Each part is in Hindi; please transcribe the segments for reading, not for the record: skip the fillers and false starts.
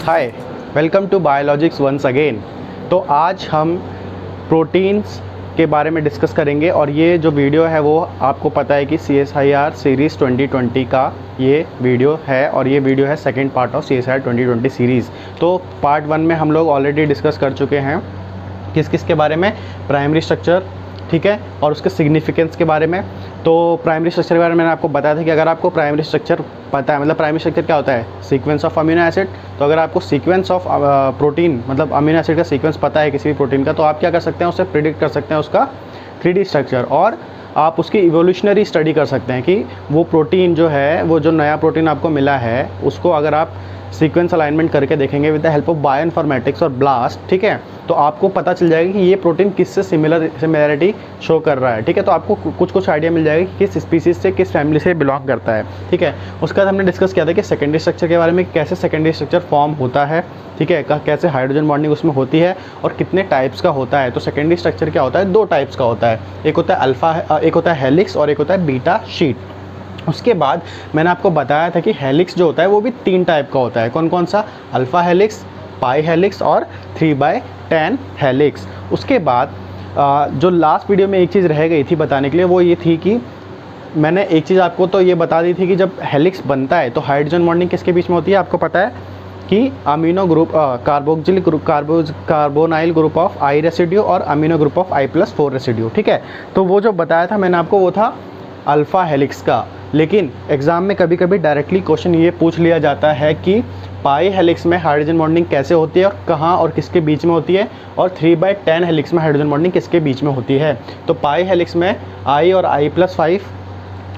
Hi, welcome to biologics once again. तो आज हम प्रोटीन्स के बारे में डिस्कस करेंगे और ये जो वीडियो है वो आपको पता है कि CSIR सीरीज़ 2020 का ये वीडियो है और ये वीडियो है second part of CSIR 2020 series. तो पार्ट 1 में हम लोग ऑलरेडी डिस्कस कर चुके हैं किस किस के बारे में, प्राइमरी स्ट्रक्चर, ठीक है, और उसके सिग्निफिकेंस के बारे में। तो प्राइमरी स्ट्रक्चर के बारे में मैंने आपको बताया था कि अगर आपको प्राइमरी स्ट्रक्चर पता है, मतलब प्राइमरी स्ट्रक्चर क्या होता है, सीक्वेंस ऑफ अमीनो एसिड। तो अगर आपको सीक्वेंस ऑफ प्रोटीन मतलब अमीनो एसिड का सीक्वेंस पता है किसी भी प्रोटीन का, तो आप क्या कर सकते हैं, उससे प्रिडिक्ट कर सकते हैं उसका 3D स्ट्रक्चर और आप उसकी इवोल्यूशनरी स्टडी कर सकते हैं कि वो प्रोटीन जो है, वो जो नया प्रोटीन आपको मिला है उसको अगर आप सीक्वेंस अलाइनमेंट करके देखेंगे with the help of bioinformatics और ब्लास्ट, ठीक है, तो आपको पता चल जाएगा कि ये प्रोटीन किससे सिमिलरिटी शो कर रहा है, ठीक है। तो आपको कुछ आइडिया मिल जाएगा कि किस स्पीसीज से, किस फैमिली से बिलोंग करता है, ठीक है। उसके बाद हमने डिस्कस किया था कि सेकेंडरी स्ट्रक्चर के बारे में, कैसे सेकेंडरी स्ट्रक्चर फॉर्म होता है, ठीक है, कैसे हाइड्रोजन बॉन्डिंग उसमें होती है और कितने टाइप्स का होता है। तो सेकेंडरी स्ट्रक्चर क्या होता है, 2 टाइप्स का होता है, एक होता है अल्फा, एक होता है हेलिक्स और एक होता है बीटा शीट। उसके बाद मैंने आपको बताया था कि हेलिक्स जो होता है वो भी 3 टाइप का होता है। कौन कौन सा, अल्फ़ा हेलिक्स, पाई हेलिक्स और 3/10 हेलिक्स। उसके बाद जो लास्ट वीडियो में एक चीज़ रह गई थी बताने के लिए, वो ये थी कि मैंने एक चीज़ आपको तो ये बता दी थी कि जब हेलिक्स बनता है तो हाइड्रोजन बॉन्डिंग किसके बीच में होती है। आपको पता है कि amino group carboxyl group carbonyl group of I residue और amino group of I+4 residue, ठीक है। तो वो जो बताया था मैंने आपको वो था अल्फ़ा हेलिक्स का। लेकिन एग्ज़ाम में कभी कभी डायरेक्टली क्वेश्चन ये पूछ लिया जाता है कि पाई हेलिक्स में हाइड्रोजन बॉन्डिंग कैसे होती है और कहाँ और किसके बीच में होती है, और 3/10 हेलिक्स में हाइड्रोजन बॉन्डिंग किसके बीच में होती है। तो पाई हेलिक्स में I और I+5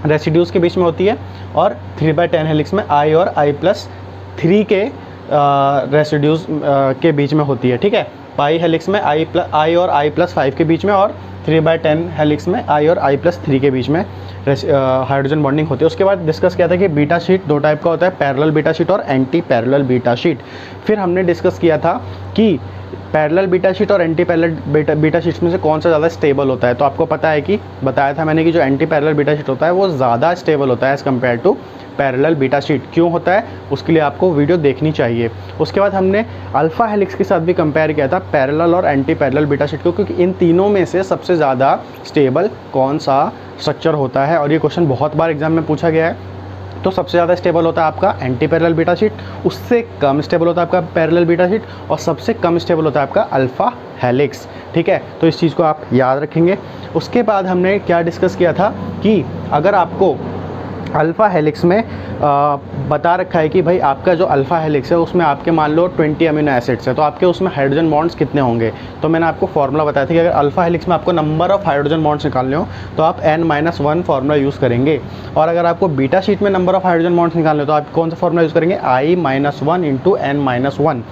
रेसिड्यूज़ के बीच में होती है और 3/10 हेलिक्स में I और I+3 के रेसिड्यूज़ के बीच में होती है, ठीक है। पाई हेलिक्स में I और I+5 के बीच में और 3/10 हेलिक्स में I और I+3 के बीच में हाइड्रोजन बॉन्डिंग होती है। उसके बाद डिस्कस किया था कि बीटा शीट 2 टाइप का होता है, पैरेलल बीटा शीट और एंटी पैरेलल बीटा शीट। फिर हमने डिस्कस किया था कि पैरेलल बीटा शीट और एंटी पैरेलल बीटा शीट्स में से कौन सा ज़्यादा स्टेबल होता है। तो आपको पता है कि बताया था मैंने कि जो एंटी पैरेलल बीटा शीट होता है वो ज़्यादा स्टेबल होता है as compared to parallel beta sheet. क्यों होता है, उसके लिए आपको वीडियो देखनी चाहिए। उसके बाद हमने अल्फ़ा हेलिक्स के साथ भी कंपेयर किया था पैरेलल और एंटी पैरेलल बीटा शीट को, क्योंकि इन तीनों में से सबसे ज़्यादा स्टेबल कौन सा स्ट्रक्चर होता है। और ये क्वेश्चन बहुत बार एग्जाम में पूछा गया है। तो सबसे ज़्यादा स्टेबल होता है आपका एंटी पैरेलल बीटा शीट, उससे कम स्टेबल होता है आपका पैरेलल बीटा शीट और सबसे कम स्टेबल होता है आपका अल्फ़ा हेलिक्स, ठीक है। तो इस चीज़ को आप याद रखेंगे। उसके बाद हमने क्या डिस्कस किया था कि अगर आपको अल्फ़ा हेलिक्स में बता रखा है कि भाई आपका जो अल्फ़ा हेलिक्स है उसमें आपके मान लो 20 अमीनो एसिड्स है, तो आपके उसमें हाइड्रोजन बॉन्ड्स कितने होंगे। तो मैंने आपको फार्मूला बताया था कि अगर अल्फ़ा हेलिक्स में आपको नंबर ऑफ़ हाइड्रोजन बॉन्ड्स निकालने हो तो आप N-1 फार्मूला यूज़ करेंगे, और अगर आपको बीटा शीट में नंबर ऑफ़ हाइड्रोजन बॉन्ड्स निकालने हो तो आप कौन सा फार्मूला यूज़ करेंगे, I-1 इंटू N-1।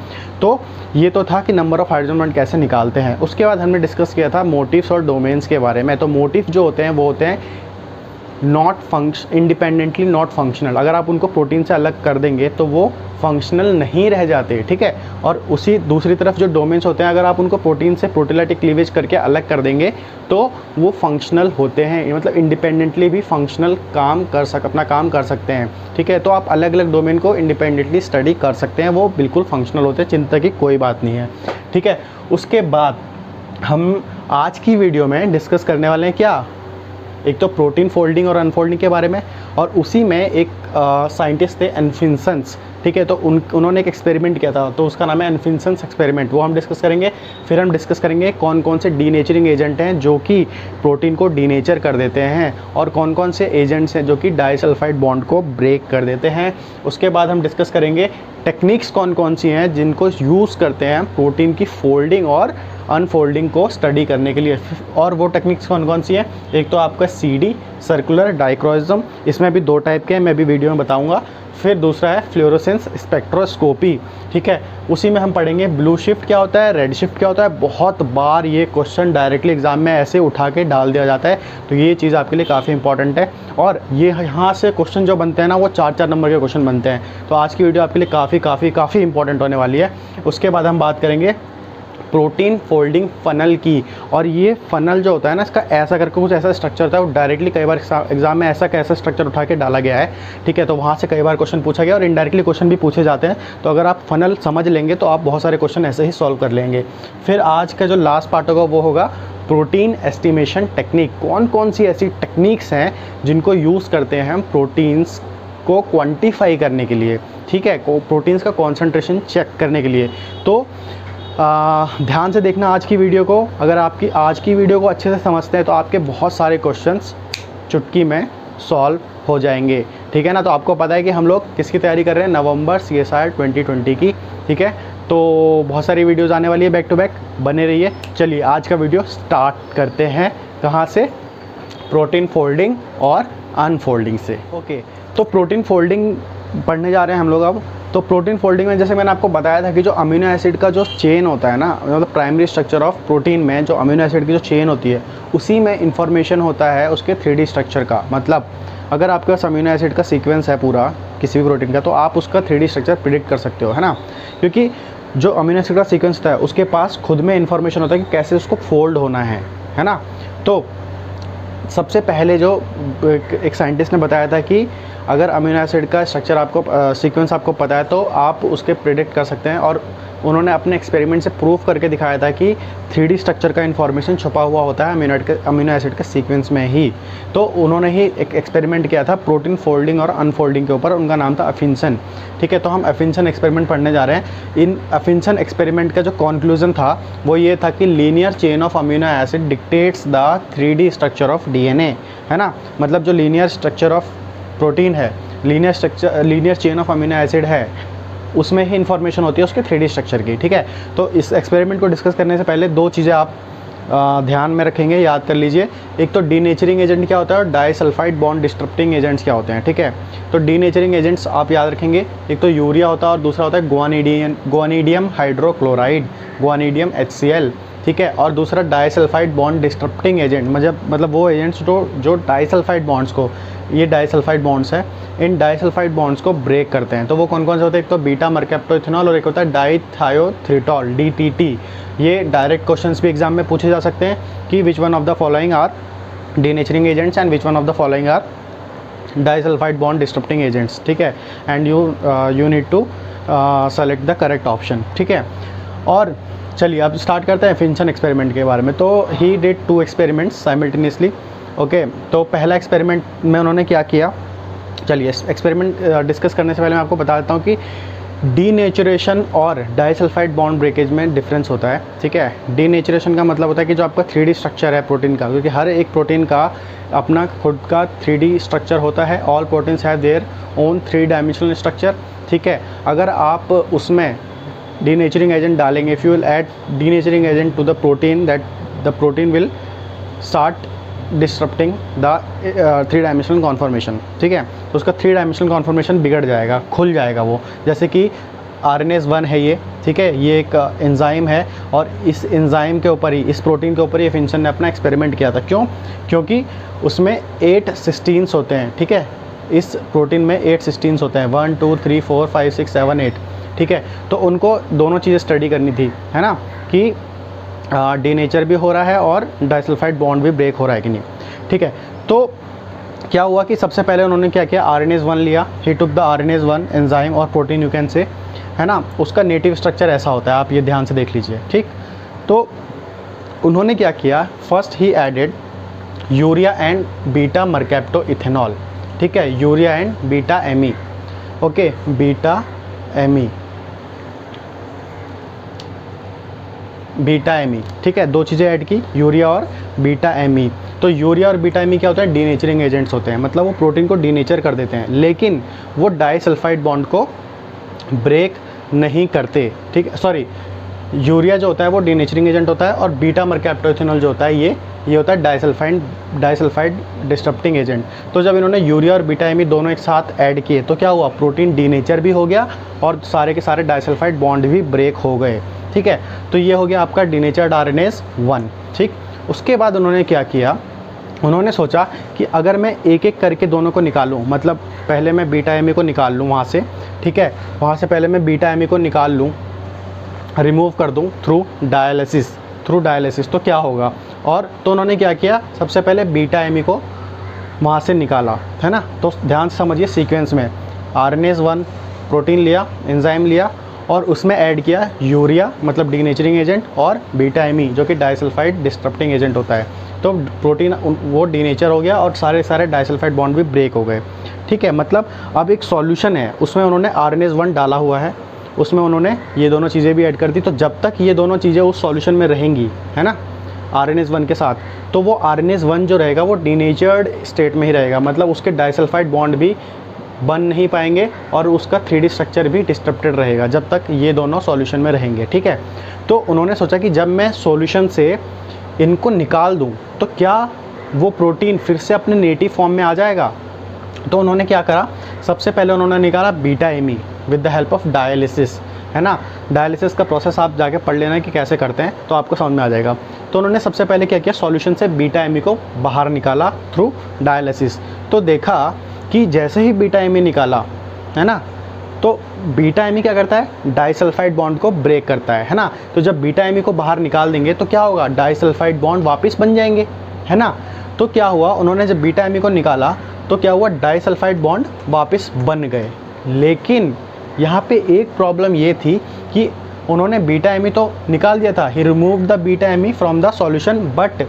तो ये तो था कि नंबर ऑफ़ हाइड्रोजन बॉन्ड कैसे निकालते हैं। उसके बाद हमने डिस्कस किया था मोटिव्स और डोमेन्स के बारे में। तो मोटिव जो होते हैं वो होते हैं इंडिपेंडेंटली नॉट फंक्शनल। अगर आप उनको प्रोटीन से अलग कर देंगे तो वो फंक्शनल नहीं रह जाते, ठीक है। और उसी दूसरी तरफ जो डोमेन्स होते हैं, अगर आप उनको प्रोटीन से प्रोटीलाइटिक क्लीवेज करके अलग कर देंगे तो वो फंक्शनल होते हैं, मतलब इंडिपेंडेंटली भी फंक्शनल अपना काम कर सकते हैं, ठीक है। तो आप अलग अलग डोमेन को इंडिपेंडेंटली स्टडी कर सकते हैं, वो बिल्कुल फंक्शनल होते हैं, चिंता की कोई बात नहीं है, ठीक है। उसके बाद हम आज की वीडियो में डिस्कस करने वाले हैं क्या, एक तो प्रोटीन फोल्डिंग और अनफोल्डिंग के बारे में, और उसी में एक साइंटिस्ट थे एनफिन्सन्स, ठीक है। तो उन्होंने एक एक्सपेरिमेंट किया था, तो उसका नाम है एनफिन्सन्स एक्सपेरिमेंट, वो हम डिस्कस करेंगे। फिर हम डिस्कस करेंगे कौन कौन से डीनेचरिंग एजेंट हैं जो कि प्रोटीन को डीनेचर कर देते हैं, और कौन कौन से एजेंट्स हैं जो कि डाइसल्फाइड बॉन्ड को ब्रेक कर देते हैं। उसके बाद हम डिस्कस करेंगे टेक्निक्स कौन कौन सी हैं जिनको यूज़ करते हैं प्रोटीन की फोल्डिंग और अनफोल्डिंग को स्टडी करने के लिए, और वो टेक्निक्स कौन कौन सी हैं। एक तो आपका CD सर्कुलर डाइक्रोइज्म, इसमें भी 2 टाइप के हैं, मैं भी वीडियो में बताऊंगा। फिर दूसरा है फ्लोरोसेंस स्पेक्ट्रोस्कोपी, ठीक है। उसी में हम पढ़ेंगे ब्लू शिफ्ट क्या होता है, रेड शिफ्ट क्या होता है। बहुत बार ये क्वेश्चन डायरेक्टली एग्जाम में ऐसे उठा के डाल दिया जाता है, तो ये चीज़ आपके लिए काफ़ी इंपॉर्टेंट है। और ये यहाँ से क्वेश्चन जो बनते हैं ना, वो 4-4 नंबर के क्वेश्चन बनते हैं। तो आज की वीडियो आपके लिए काफ़ी इंपॉर्टेंट होने वाली है। उसके बाद हम बात करेंगे प्रोटीन फोल्डिंग फ़नल की। और ये फ़नल जो होता है ना, इसका ऐसा करके कुछ ऐसा स्ट्रक्चर होता है, वो डायरेक्टली कई बार एग्जाम में ऐसा कैसा स्ट्रक्चर उठा के डाला गया है, ठीक है। तो वहाँ से कई बार क्वेश्चन पूछा गया और इनडायरेक्टली क्वेश्चन भी पूछे जाते हैं। तो अगर आप फ़नल समझ लेंगे तो आप बहुत सारे क्वेश्चन ऐसे ही सॉल्व कर लेंगे। फिर आज का जो लास्ट पार्ट होगा वो होगा प्रोटीन एस्टिमेशन टेक्निक। कौन कौन सी ऐसी टेक्निक्स हैं जिनको यूज़ करते हैं हम प्रोटीन्स को क्वांटिफाई करने के लिए, ठीक है, प्रोटीन्स का कॉन्सेंट्रेशन चेक करने के लिए। तो ध्यान से देखना आज की वीडियो को। अगर आपकी आज की वीडियो को अच्छे से समझते हैं तो आपके बहुत सारे क्वेश्चंस चुटकी में सॉल्व हो जाएंगे, ठीक है ना। तो आपको पता है कि हम लोग किसकी तैयारी कर रहे हैं, नवंबर CSIR 2020 की, ठीक है। तो बहुत सारी वीडियोज़ आने वाली है, बैक टू बैक, बने रहिए। चलिए आज का वीडियो स्टार्ट करते हैं। कहाँ से? प्रोटीन फोल्डिंग और अनफोल्डिंग से। ओके, तो प्रोटीन फोल्डिंग पढ़ने जा रहे हैं हम लोग अब। तो प्रोटीन फोल्डिंग में जैसे मैंने आपको बताया था कि जो अमीनो एसिड का जो चेन होता है ना, मतलब प्राइमरी स्ट्रक्चर ऑफ प्रोटीन में जो अमीनो एसिड की जो चेन होती है, उसी में इंफॉर्मेशन होता है उसके 3D स्ट्रक्चर का। मतलब अगर आपके पास अमीनो एसिड का सीक्वेंस है पूरा किसी भी प्रोटीन का, तो आप उसका 3D स्ट्रक्चर प्रिडिक्ट कर सकते हो, है ना। क्योंकि जो अमीनो एसिड का सीक्वेंस होता है उसके पास खुद में इंफॉर्मेशन होता है कि कैसे उसको फोल्ड होना है ना। तो सबसे पहले जो एक साइंटिस्ट ने बताया था कि अगर अमीनो एसिड का स्ट्रक्चर आपको सीक्वेंस आपको पता है तो आप उसके प्रेडिक्ट कर सकते हैं। और उन्होंने अपने एक्सपेरिमेंट से प्रूव करके दिखाया था कि 3D स्ट्रक्चर का इन्फॉर्मेशन छुपा हुआ होता है अमीनो एसिड के सीक्वेंस में ही। तो उन्होंने ही एक एक्सपेरिमेंट किया था प्रोटीन फोल्डिंग और अनफोल्डिंग के ऊपर, उनका नाम था अफिन्सन, ठीक है। तो हम अफिन्सन एक्सपेरिमेंट पढ़ने जा रहे हैं। इन अफिन्सन एक्सपेरिमेंट का जो कंक्लूजन था वो ये था कि linear chain of amino acid dictates the 3D structure of DNA, है ना। मतलब जो लीनियर स्ट्रक्चर ऑफ प्रोटीन है, linear chain of amino acid है, उसमें ही इन्फॉर्मेशन होती है उसके 3D स्ट्रक्चर की, ठीक है। तो इस एक्सपेरिमेंट को डिस्कस करने से पहले दो चीज़ें आप ध्यान में रखेंगे, याद कर लीजिए। एक तो डीनेचरिंग एजेंट क्या होता है और डाइसल्फाइड बॉन्ड डिस्टर्बिंग एजेंट्स क्या होते हैं, ठीक है। तो डीनेचरिंग एजेंट्स आप याद रखेंगे, एक तो यूरिया होता है और दूसरा होता है गुआनिडियम हाइड्रोक्लोराइड, गुआनिडियम HCl, ठीक है। और दूसरा डाइसल्फाइड बॉन्ड डिस्टर्बिंग एजेंट, मतलब वो एजेंट्स जो डाइसल्फाइड बॉन्ड्स को, ये डाइसल्फाइड बॉन्ड्स है, इन डाइसल्फाइड बॉन्ड्स को ब्रेक करते हैं। तो वो कौन कौन से होते हैं? एक तो बीटा मरकैप्टोइथेनॉल और एक होता है डाइथायोथ्रिटॉल, DTT। ये डायरेक्ट क्वेश्चंस भी एग्जाम में पूछे जा सकते हैं कि which one of the following are denaturing agents and which one of the following are disulphide bond disturbing agents, ठीक है। And you need to select the correct option, ठीक है। और चलिए अब स्टार्ट करते हैं अफिन्सन एक्सपेरिमेंट के बारे में। तो he did 2 experiments simultaneously, okay. तो पहला एक्सपेरिमेंट में उन्होंने क्या किया, चलिए एक्सपेरिमेंट डिस्कस करने से पहले मैं आपको बता देता हूँ कि डीनेचुरेशन और डाइसल्फाइड बॉन्ड ब्रेकेज में डिफरेंस होता है, ठीक है। डीनेचुरेशन का मतलब होता है कि जो आपका 3D स्ट्रक्चर है प्रोटीन का, क्योंकि हर एक प्रोटीन का अपना खुद का 3D स्ट्रक्चर होता है। All proteins have their own 3 dimensional structure, ठीक है। अगर आप उसमें डीनेचरिंग एजेंट डालेंगे, if you will add denaturing agent to the protein, that the protein will start disturbing the 3 dimensional conformation, ठीक है। तो उसका 3 डायमेंशनल कॉन्फॉर्मेशन बिगड़ जाएगा, खुल जाएगा वो। जैसे कि RNase 1 है ये, ठीक है, ये एक एंजाइम है और इस एंजाइम के ऊपर ही, इस प्रोटीन के ऊपर ही अफिन्सन ने अपना एक्सपेरिमेंट किया था। क्यों? क्योंकि उसमें 8 सिस्टीन्स होते हैं, ठीक है। इस प्रोटीन में 8 सिस्टीन्स होते हैं, 1 2 3 4 5 6 7 8, ठीक है। तो उनको दोनों चीज़ें स्टडी करनी थी, है ना, कि डीनेचर भी हो रहा है और डाइसल्फाइड बॉन्ड भी ब्रेक हो रहा है कि नहीं, ठीक है। तो क्या हुआ कि सबसे पहले उन्होंने क्या किया, RNase 1 लिया, ही टुक द RNase 1 एंजाइम और प्रोटीन यू कैन से, है ना। उसका नेटिव स्ट्रक्चर ऐसा होता है, आप ये ध्यान से देख लीजिए, ठीक। तो उन्होंने क्या किया, फर्स्ट ही added urea and beta mercaptoethanol, ठीक है, urea and beta M E, okay, beta M E, ठीक है। 2 चीज़ें ऐड की, यूरिया और बीटा एमी। तो यूरिया और बीटा एमी क्या होता है? डीनेचरिंग एजेंट्स होते हैं, मतलब वो प्रोटीन को डीनेचर कर देते हैं, लेकिन वो डाइसल्फाइड बॉन्ड को ब्रेक नहीं करते, ठीक है। सॉरी, यूरिया जो होता है वो डीनेचरिंग एजेंट होता है और बीटा मरकैप्टोइथेनॉल जो होता है ये होता है डाइसल्फाइड डिस्टर्बिंग एजेंट। तो जब इन्होंने यूरिया और बीटा एमी दोनों एक साथ ऐड किए तो क्या हुआ, प्रोटीन डीनेचर भी हो गया और सारे के सारे डाइसल्फाइड बॉन्ड भी ब्रेक हो गए, ठीक है। तो ये हो गया आपका डीनेचर्ड RNase 1, ठीक। उसके बाद उन्होंने क्या किया, उन्होंने सोचा कि अगर मैं एक एक करके दोनों को निकालूं, मतलब पहले मैं बीटा एमी को निकाल लूं वहाँ से, ठीक है, वहाँ से पहले मैं बीटा एमी को निकाल लूं रिमूव कर दूं थ्रू डायलिसिस तो क्या होगा। और तो उन्होंने क्या किया, सबसे पहले बीटा एमी को वहाँ से निकाला, है ना। तो ध्यान से समझिए सीक्वेंस में आरएनएज 1 प्रोटीन लिया, एंजाइम लिया और उसमें ऐड किया यूरिया मतलब डीनेचरिंग एजेंट और बीटा एमी जो कि डाइसल्फाइड डिस्टरप्टिंग एजेंट होता है। तो प्रोटीन वो डीनेचर हो गया और सारे डाइसल्फाइड बॉन्ड भी ब्रेक हो गए, ठीक है। मतलब अब एक सॉल्यूशन है, उसमें उन्होंने आरएनएज 1 डाला हुआ है, उसमें उन्होंने ये दोनों चीज़ें भी ऐड कर दी। तो जब तक ये दोनों चीज़ें उस सॉल्यूशन में रहेंगी, है ना, आरएनएज 1 के साथ, तो वो आरएनएज 1 जो रहेगा वो डीनेचर्ड स्टेट में ही रहेगा, मतलब उसके डाइसल्फाइड बॉन्ड भी बन नहीं पाएंगे और उसका 3D स्ट्रक्चर भी डिस्टर्बेड रहेगा जब तक ये दोनों सॉल्यूशन में रहेंगे, ठीक है। तो उन्होंने सोचा कि जब मैं सॉल्यूशन से इनको निकाल दूं तो क्या वो प्रोटीन फिर से अपने नेटिव फॉर्म में आ जाएगा। तो उन्होंने क्या करा, सबसे पहले उन्होंने निकाला beta ME with the help of dialysis, है ना। डायलिसिस का प्रोसेस आप जाके पढ़ लेना कि कैसे करते हैं तो आपको समझ में आ जाएगा। तो उन्होंने सबसे पहले क्या किया, सॉल्यूशन से बीटा एमी को बाहर निकाला थ्रू डायलिसिस। तो देखा कि जैसे ही बीटा एमी निकाला, है ना, तो बीटा एमी क्या करता है, डाइसल्फाइड बॉन्ड को ब्रेक करता है ना। तो जब बीटा एमी को बाहर निकाल देंगे तो क्या होगा, डाइसल्फाइड बॉन्ड वापस बन जाएंगे, है ना। तो क्या हुआ, उन्होंने जब बीटा एमी को निकाला तो क्या हुआ, डाइसल्फाइड बॉन्ड वापस बन गए। लेकिन यहाँ पे एक प्रॉब्लम ये थी कि उन्होंने बीटा एमी तो निकाल दिया था, he remove the beta M E from the solution but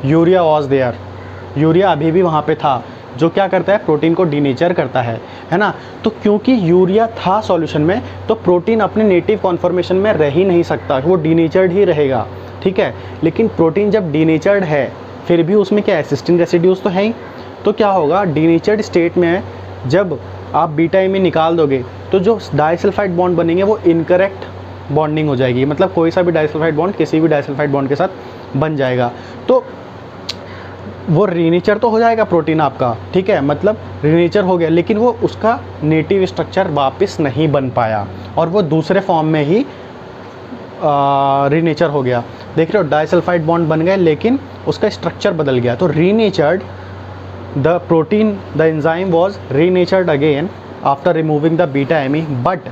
urea was there, urea अभी भी वहाँ पे था जो क्या करता है, प्रोटीन को डीनेचर करता है ना। तो क्योंकि यूरिया था सॉल्यूशन में तो प्रोटीन अपने नेटिव कॉन्फॉर्मेशन में रह ही नहीं सकता, वो डीनेचर्ड ही रहेगा, ठीक है। लेकिन प्रोटीन जब डीनेचर्ड है फिर भी उसमें क्या है, सिस्टीन रेसिड्यूज तो है ही। तो क्या होगा, डीनेचर्ड स्टेट में जब आप बीटा एमी निकाल दोगे तो जो डाइसल्फाइड बॉन्ड बनेंगे वो इनकरेक्ट बॉन्डिंग हो जाएगी, मतलब कोई सा भी डाइसल्फाइड बॉन्ड किसी भी डाइसल्फाइड बॉन्ड के साथ बन जाएगा। तो वो रीनेचर तो हो जाएगा प्रोटीन आपका, ठीक है, मतलब रीनेचर हो गया, लेकिन वो उसका नेटिव स्ट्रक्चर वापस नहीं बन पाया और वो दूसरे फॉर्म में ही रीनेचर हो गया। देख रहे हो, डाइसल्फाइड बॉन्ड बन गए लेकिन उसका स्ट्रक्चर बदल गया। तो renatured the protein, the enzyme was renatured again after removing the beta M E but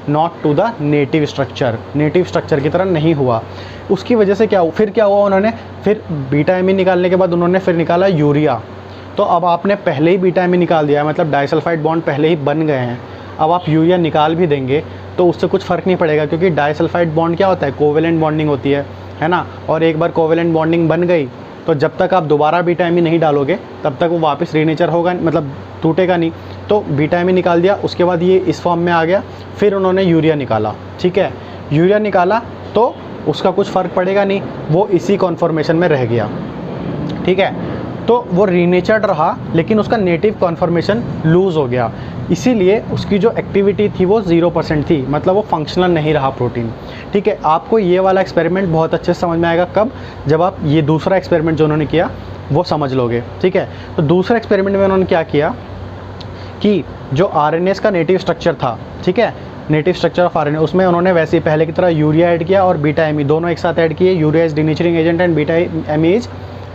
not to the native structure की तरह नहीं हुआ। उसकी वजह से फिर क्या हुआ, उन्होंने फिर बीटा एमी निकालने के बाद उन्होंने फिर निकाला यूरिया। तो अब आपने पहले ही बीटा एमी निकाल दिया है, मतलब डाइसल्फाइड बॉन्ड पहले ही बन गए हैं, अब आप यूरिया निकाल भी देंगे तो उससे कुछ फ़र्क नहीं पड़ेगा, क्योंकि डाइसल्फाइड बॉन्ड क्या होता है, कोवेलेंट बॉन्डिंग होती है ना। और एक बार कोवेलेंट बॉन्डिंग बन गई तो जब तक आप दोबारा बीटा एमी नहीं डालोगे तब तक वो वापस रीनेचर होगा, मतलब टूटेगा नहीं। तो बीटा एमी निकाल दिया, उसके बाद ये इस फॉर्म में आ गया। फिर उन्होंने यूरिया निकाला, ठीक है, यूरिया निकाला तो उसका कुछ फ़र्क पड़ेगा नहीं, वो इसी कॉन्फॉर्मेशन में रह गया, ठीक है। तो वो रीनेचर्ड रहा लेकिन उसका नेटिव कॉन्फॉर्मेशन लूज़ हो गया, इसीलिए उसकी जो एक्टिविटी थी वो 0% थी, मतलब वो फंक्शनल नहीं रहा प्रोटीन, ठीक है। आपको ये वाला एक्सपेरिमेंट बहुत अच्छे से समझ में आएगा कब, जब आप ये दूसरा एक्सपेरिमेंट जो उन्होंने किया वो समझ लोगे, ठीक है। तो दूसरे एक्सपेरिमेंट में उन्होंने क्या किया कि जो आरएनएस का नेटिव स्ट्रक्चर था, ठीक है, नेटिव स्ट्रक्चर ऑफ आरएनए, उसमें उन्होंने वैसे ही पहले की तरह यूरिया ऐड किया और बीटा एमी दोनों एक साथ ऐड किए। Urea is denaturing agent and beta ME is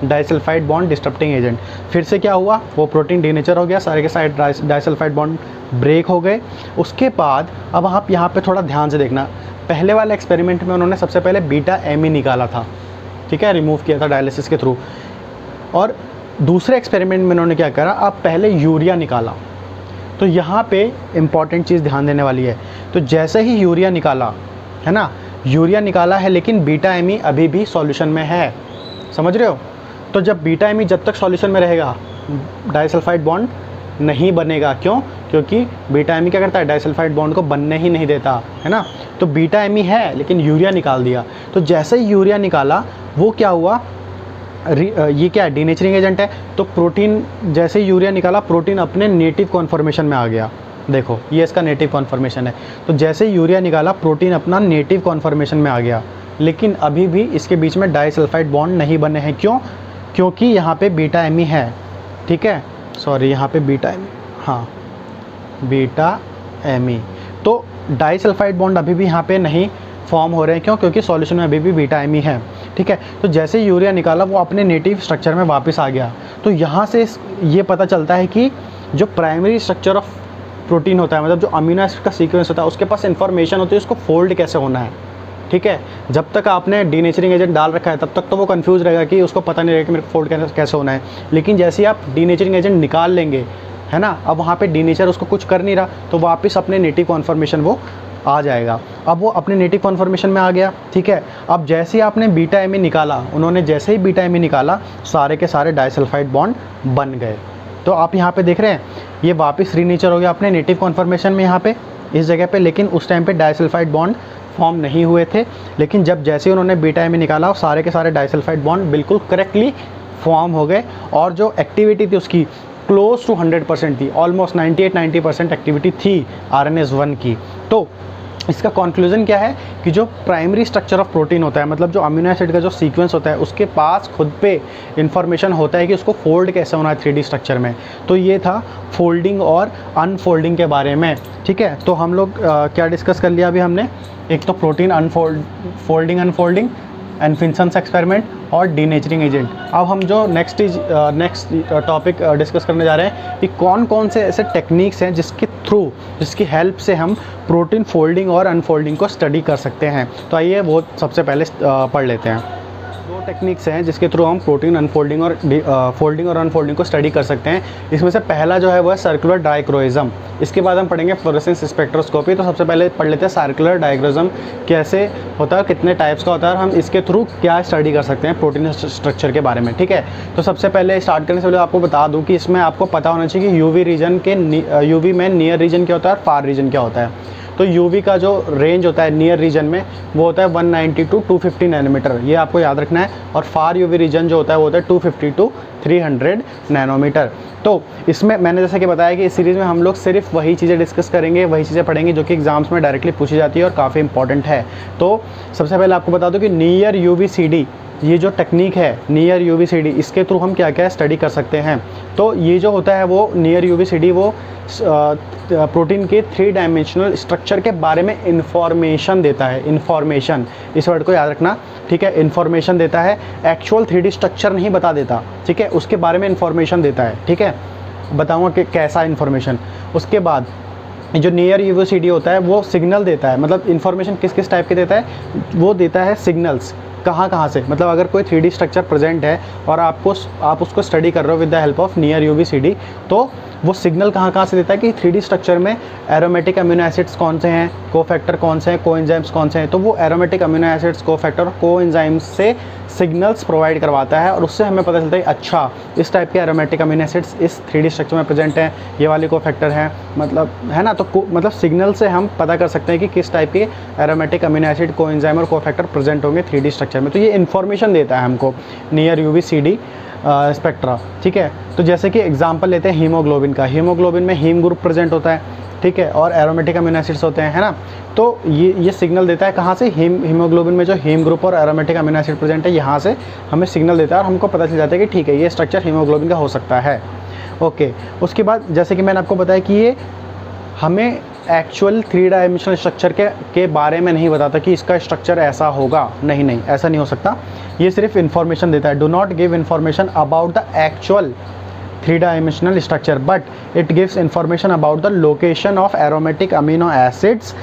disulphide bond disturbing agent. फिर से क्या हुआ, वो प्रोटीन डीनेचर हो गया, सारे के सारे डाइसल्फाइड बॉन्ड ब्रेक हो गए। उसके बाद अब आप यहाँ पे थोड़ा ध्यान से देखना, पहले वाले एक्सपेरिमेंट में उन्होंने सबसे पहले बीटा एमी निकाला था, ठीक है, रिमूव किया था डायलिसिस के थ्रू। और दूसरे एक्सपेरिमेंट में उन्होंने क्या करा, अब पहले यूरिया निकाला। तो यहाँ पे इम्पॉर्टेंट चीज़ ध्यान देने वाली है। तो जैसे ही यूरिया निकाला, है ना, यूरिया निकाला है लेकिन बीटा एमी अभी भी सॉल्यूशन में है, समझ रहे हो। तो जब बीटा एमी जब तक सॉल्यूशन में रहेगा डाइसल्फाइड बॉन्ड नहीं बनेगा, क्यों, क्योंकि बीटा एमी क्या करता है, डाइसल्फाइड बॉन्ड को बनने ही नहीं देता, है ना। तो बीटा एमी है लेकिन यूरिया निकाल दिया। तो जैसे ही यूरिया निकाला वो क्या हुआ, ये क्या है, डीनेचरिंग एजेंट है। तो प्रोटीन जैसे ही यूरिया निकाला प्रोटीन अपने नेटिव कॉन्फॉर्मेशन में आ गया। देखो ये इसका नेटिव कॉन्फॉर्मेशन है। तो जैसे ही यूरिया निकाला प्रोटीन अपना नेटिव कॉन्फॉर्मेशन में आ गया, लेकिन अभी भी इसके बीच में डाइसल्फाइड बॉन्ड नहीं बने हैं। क्यों, क्योंकि यहाँ पे बीटा एमी है, ठीक है, सॉरी यहाँ पे बीटा एमी, हाँ बीटा एमी। तो डाइसल्फाइड बॉन्ड अभी भी यहाँ पे नहीं फॉर्म हो रहे हैं, क्यों, क्योंकि सॉल्यूशन में अभी भी बीटा एमी है, ठीक है। तो जैसे यूरिया निकाला वो अपने नेटिव स्ट्रक्चर में वापस आ गया। तो यहाँ से ये पता चलता है कि जो प्राइमरी स्ट्रक्चर ऑफ प्रोटीन होता है, मतलब जो अमीनो एसिड का सीक्वेंस होता है, उसके पास इंफॉर्मेशन होती है उसको फोल्ड कैसे होना है, ठीक है। जब तक आपने डीनेचरिंग एजेंट डाल रखा है तब तक तो वो कंफ्यूज रहेगा कि उसको पता नहीं रहेगा कि मेरे को फोल्ड कैसे होना है। लेकिन जैसे ही आप डीनेचरिंग एजेंट निकाल लेंगे, है ना, अब वहाँ पे डीनेचर उसको कुछ कर नहीं रहा, तो वापस अपने नेटिव कॉन्फर्मेशन वो आ जाएगा। अब वो अपने नेटिव कॉन्फर्मेशन में आ गया, ठीक है। अब जैसे ही आपने बीटा एमी निकाला, उन्होंने जैसे ही बीटा एमी निकाला, सारे के सारे डाइसल्फाइड बॉन्ड बन गए। तो आप यहाँ पे देख रहे हैं ये वापस रीनेचर हो गया अपने नेटिव कॉन्फर्मेशन में यहाँ पे इस जगह पे। लेकिन उस टाइम पे डाइसल्फाइड बॉन्ड फॉर्म नहीं हुए थे। लेकिन जब जैसे ही उन्होंने बीटा एमी निकाला, सारे के सारे डाइसल्फाइड बॉन्ड बिल्कुल करेक्टली फॉर्म हो गए। और जो एक्टिविटी थी उसकी क्लोज टू 100% थी, ऑलमोस्ट 98-90% एक्टिविटी थी RNase-1 की। तो इसका कंक्लूजन क्या है कि जो प्राइमरी स्ट्रक्चर ऑफ प्रोटीन होता है, मतलब जो अमीनो एसिड का जो सीक्वेंस होता है, उसके पास खुद पे इंफॉर्मेशन होता है कि उसको फोल्ड कैसे होना है 3D स्ट्रक्चर में। तो ये था फोल्डिंग और अनफोल्डिंग के बारे में, ठीक है। तो हम लोग क्या डिस्कस कर लिया अभी हमने, एक तो प्रोटीन फोल्डिंग अनफोल्डिंग, एनफिंसन्स एक्सपेरिमेंट और डीनेचरिंग एजेंट। अब हम जो नेक्स्ट टॉपिक डिस्कस करने जा रहे हैं कि कौन कौन से ऐसे टेक्निक्स हैं जिसकी हेल्प से हम प्रोटीन फोल्डिंग और अनफोल्डिंग को स्टडी कर सकते हैं। तो आइए वो सबसे पहले पढ़ लेते हैं। दो टेक्निक्स हैं जिसके थ्रू हम प्रोटीन अनफोल्डिंग और फोल्डिंग और अनफोल्डिंग को स्टडी कर सकते हैं। इसमें से पहला जो है वो है सर्कुलर डाइक्रोइज्म। इसके बाद हम पढ़ेंगे फ्लोरेसेंस स्पेक्ट्रोस्कोपी। तो सबसे पहले पढ़ लेते हैं सर्कुलर डाइक्रोइज्म कैसे होता है, कितने टाइप्स का होता है और हम इसके थ्रू क्या स्टडी कर सकते हैं प्रोटीन स्ट्रक्चर के बारे में, ठीक है। तो सबसे पहले स्टार्ट करने से पहले आपको बता दूँ कि इसमें आपको पता होना चाहिए कि यूवी में नियर रीजन क्या होता है और फार रीजन क्या होता है। तो यूवी का जो रेंज होता है नियर रीजन में वो होता है 190 टू 250 नैनोमीटर, ये आपको याद रखना है। और फार यूवी रीजन जो होता है वो होता है 250 टू 300 नैनोमीटर। तो इसमें मैंने जैसे कि बताया कि इस सीरीज़ में हम लोग सिर्फ वही चीज़ें डिस्कस करेंगे, वही चीज़ें पढ़ेंगे जो कि एग्जाम्स में डायरेक्टली पूछी जाती है और काफ़ी इंपॉर्टेंट है। तो सबसे पहले आपको बता दूं कि नियर UVCD ये जो टेक्निक है नियर UVCD, इसके थ्रू हम क्या क्या स्टडी कर सकते हैं। तो ये जो होता है वो नियर UVCD वो प्रोटीन के 3 डायमेंशनल स्ट्रक्चर के बारे में इंफॉर्मेशन देता है। इंफॉर्मेशन, इस वर्ड को याद रखना, ठीक है। इंफॉर्मेशन देता है, एक्चुअल 3D स्ट्रक्चर नहीं बता देता, ठीक है, उसके बारे में इंफॉर्मेशन देता है, ठीक है। बताऊँगा कि कैसा इंफॉर्मेशन। उसके बाद जो नियर UVCD होता है वो सिग्नल देता है, मतलब इंफॉर्मेशन किस किस टाइप के देता है, वो देता है सिग्नल्स कहाँ से, मतलब अगर कोई 3D स्ट्रक्चर प्रेजेंट है और आप उसको स्टडी कर रहे हो with the help of near UVCD, तो वो सिग्नल कहाँ से देता है कि 3D स्ट्रक्चर में एरोमेटिक अमीनो एसिड्स कौन से हैं, कोफैक्टर कौन से हैं, कोएंजाइम्स कौन से हैं। तो वो एरोमेटिक अमीनो एसिड्स, कोफैक्टर और कोएंजाइम्स से सिग्नल्स प्रोवाइड करवाता है और उससे हमें पता चलता है अच्छा इस टाइप के एरोमेटिक अमीनो एसिड्स इस 3D स्ट्रक्चर में प्रेजेंट हैं, ये वाले कोफैक्टर हैं, मतलब है ना। तो मतलब सिग्नल से हम पता कर सकते हैं कि किस टाइप के एरोमेटिक अमीनो एसिड, कोएंजाइम और कोफैक्टर प्रेजेंट होंगे 3D स्ट्रक्चर में। तो ये इन्फॉर्मेशन देता है हमको नियर UVCD स्पेक्ट्रा, ठीक है। तो जैसे कि एग्जांपल लेते हैं हीमोग्लोबिन का। हीमोग्लोबिन में हीम ग्रुप प्रेजेंट होता है, ठीक है, और एरोमेटिक अमीनो एसिड्स होते हैं, है ना। तो ये सिग्नल देता है कहाँ से, हीमोग्लोबिन में जो हीम ग्रुप और एरोमेटिक अमीनो एसिड प्रेजेंट है, यहाँ से हमें सिग्नल देता है और हमको पता चल जाता है कि ठीक है ये स्ट्रक्चर हीमोग्लोबिन का हो सकता है, ओके। उसके बाद जैसे कि मैंने आपको बताया कि ये हमें एक्चुअल 3 डायमेंशनल स्ट्रक्चर के बारे में नहीं बताता कि इसका स्ट्रक्चर ऐसा होगा, नहीं, ऐसा नहीं हो सकता। ये सिर्फ इन्फॉर्मेशन देता है। Do not give information about the actual 3 dimensional structure but it gives information about the location of aromatic amino acids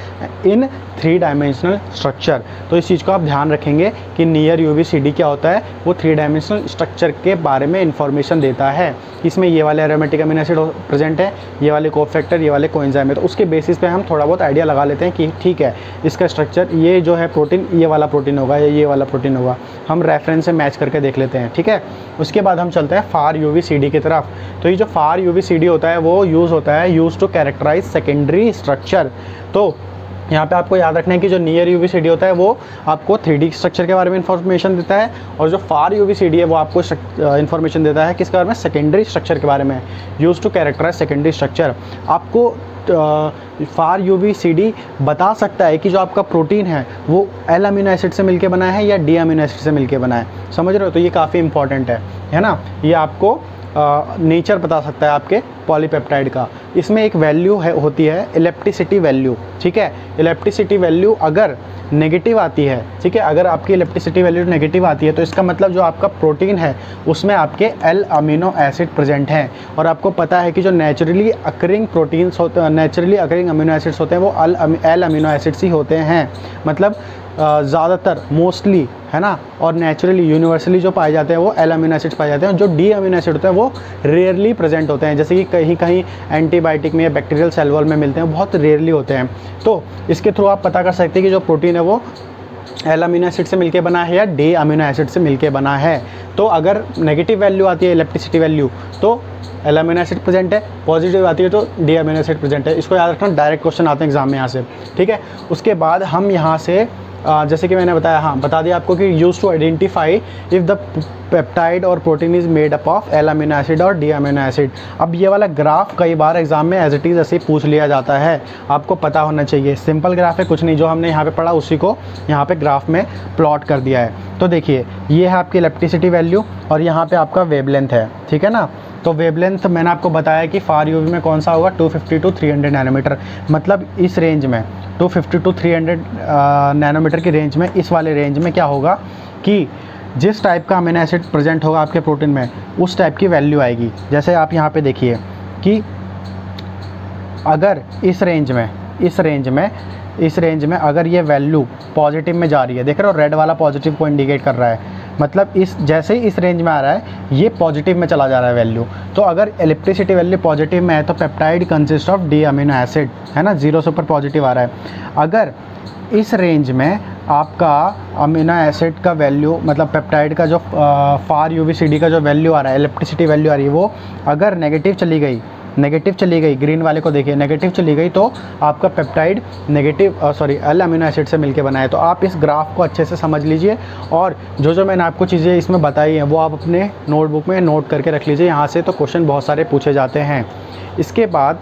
in 3 dimensional structure. तो इस चीज़ को आप ध्यान रखेंगे कि नियर UVCD क्या होता है, वो 3 डायमेंशनल स्ट्रक्चर के बारे में इन्फॉर्मेशन देता है। इसमें ये वाले एरोमेटिक अमीनो एसिड प्रेजेंट है, ये वाले कोफैक्टर, ये वाले कोएंजाइम है। तो उसके बेसिस पे हम थोड़ा बहुत आइडिया लगा लेते हैं कि ठीक है इसका स्ट्रक्चर ये जो है प्रोटीन, ये वाला प्रोटीन होगा या ये वाला प्रोटीन होगा, हम रेफरेंस से मैच करके देख लेते हैं, ठीक है। उसके बाद हम चलते हैं फार UVCD की तरफ। तो ये जो फार UVCD होता है वो यूज़ होता है टू कैरेक्टराइज सेकेंडरी स्ट्रक्चर। तो यहाँ पे आपको याद रखना है कि जो नियर UVCD होता है वो आपको 3D स्ट्रक्चर के बारे में इंफॉर्मेशन देता है और जो फार UVCD है वो आपको इंफॉर्मेशन देता है किसके बारे में, सेकेंडरी स्ट्रक्चर के बारे में, use to characterise secondary structure. आपको फार UVCD बता सकता है कि जो आपका प्रोटीन है वो L अमीनो एसिड से मिलके बना है या D अमीनो एसिड से मिलके बना है, समझ रहे हो। तो ये काफ़ी इंपॉर्टेंट है ना। ये आपको नेचर बता सकता है आपके पॉलीपेप्टाइड का। इसमें एक वैल्यू होती है इलेप्टिसिटी वैल्यू, ठीक है। इलेप्टिसिटी वैल्यू अगर नेगेटिव आती है, ठीक है, अगर आपकी इलेप्टिसिटी वैल्यू नेगेटिव आती है तो इसका मतलब जो आपका प्रोटीन है उसमें आपके L अमीनो एसिड प्रेजेंट हैं। और आपको पता है कि जो नेचुरली अकरिंग प्रोटीन्स होते हैं, नेचुरली अकरिंग अमीनो एसिड्स होते हैं वो L अमीनो एसिड्स ही होते हैं। मतलब ज़्यादातर मोस्टली है ना, और नेचुरली यूनिवर्सली जो पाए जाते हैं वो एल अमीनो एसिड्स पाए जाते हैं। जो डी अमीनो एसिड होते हैं वो रेयरली प्रेजेंट होते हैं, जैसे कि कहीं कहीं एंटीबायोटिक में या बैक्टीरियल सेल वॉल में मिलते हैं, बहुत रेयरली होते हैं। तो इसके थ्रू आप पता कर सकते हैं कि जो प्रोटीन है वो एल अमीनो एसिड से मिलके बना है या डी अमीनो एसिड से मिलके बना है। तो अगर नेगेटिव वैल्यू आती है इलेक्ट्रिसिटी वैल्यू तो एल अमीनो एसिड प्रेजेंट है, पॉजिटिव आती है तो डी अमीनो एसिड प्रेजेंट है। इसको याद रखना, डायरेक्ट क्वेश्चन आते हैं एग्जाम में यहाँ से, ठीक है। उसके बाद हम यहाँ से जैसे कि मैंने बताया, हाँ बता दिया आपको कि use to identify if the peptide और protein is made up of L amino acid और डी अमीनो एसिड। अब ये वाला ग्राफ कई बार एग्जाम में एज इट इज़ ऐसे ही पूछ लिया जाता है, आपको पता होना चाहिए। सिंपल ग्राफ है, कुछ नहीं, जो हमने यहाँ पे पढ़ा उसी को यहाँ पे ग्राफ में प्लॉट कर दिया है। तो देखिए ये है आपकी इलेक्ट्रिसिटी वैल्यू और यहाँ पे आपका वेवलेंथ है, ठीक है ना। तो वेवलेंथ मैंने आपको बताया कि फार यूवी में कौन सा होगा, 250 to 300 नैनोमीटर। मतलब इस रेंज में 250 to 300 नैनोमीटर की रेंज में, इस वाले रेंज में क्या होगा कि जिस टाइप का अमीनो एसिड प्रेजेंट होगा आपके प्रोटीन में उस टाइप की वैल्यू आएगी। जैसे आप यहाँ पे देखिए कि अगर इस रेंज में अगर ये वैल्यू पॉजिटिव में जा रही है, देख रहे हो रेड वाला पॉजिटिव को इंडिकेट कर रहा है, मतलब जैसे ही इस रेंज में आ रहा है ये पॉजिटिव में चला जा रहा है वैल्यू। तो अगर इलेक्ट्रिसिटी वैल्यू पॉजिटिव में है तो peptide consist of D amino acid, है ना, 0 से ऊपर पॉजिटिव आ रहा है। अगर इस रेंज में आपका अमीनो एसिड का वैल्यू, मतलब पेप्टाइड का जो फार यूवीसीडी का जो वैल्यू आ रहा है, इलेक्ट्रिसिटी वैल्यू आ रही है, वो अगर नेगेटिव चली गई, ग्रीन वाले को देखिए, नेगेटिव चली गई तो आपका पेप्टाइड एल अमीनो एसिड से मिलके बना है। तो आप इस ग्राफ को अच्छे से समझ लीजिए और जो मैंने आपको चीज़ें इसमें बताई हैं वो आप अपने नोटबुक में नोट करके रख लीजिए, यहाँ से तो क्वेश्चन बहुत सारे पूछे जाते हैं। इसके बाद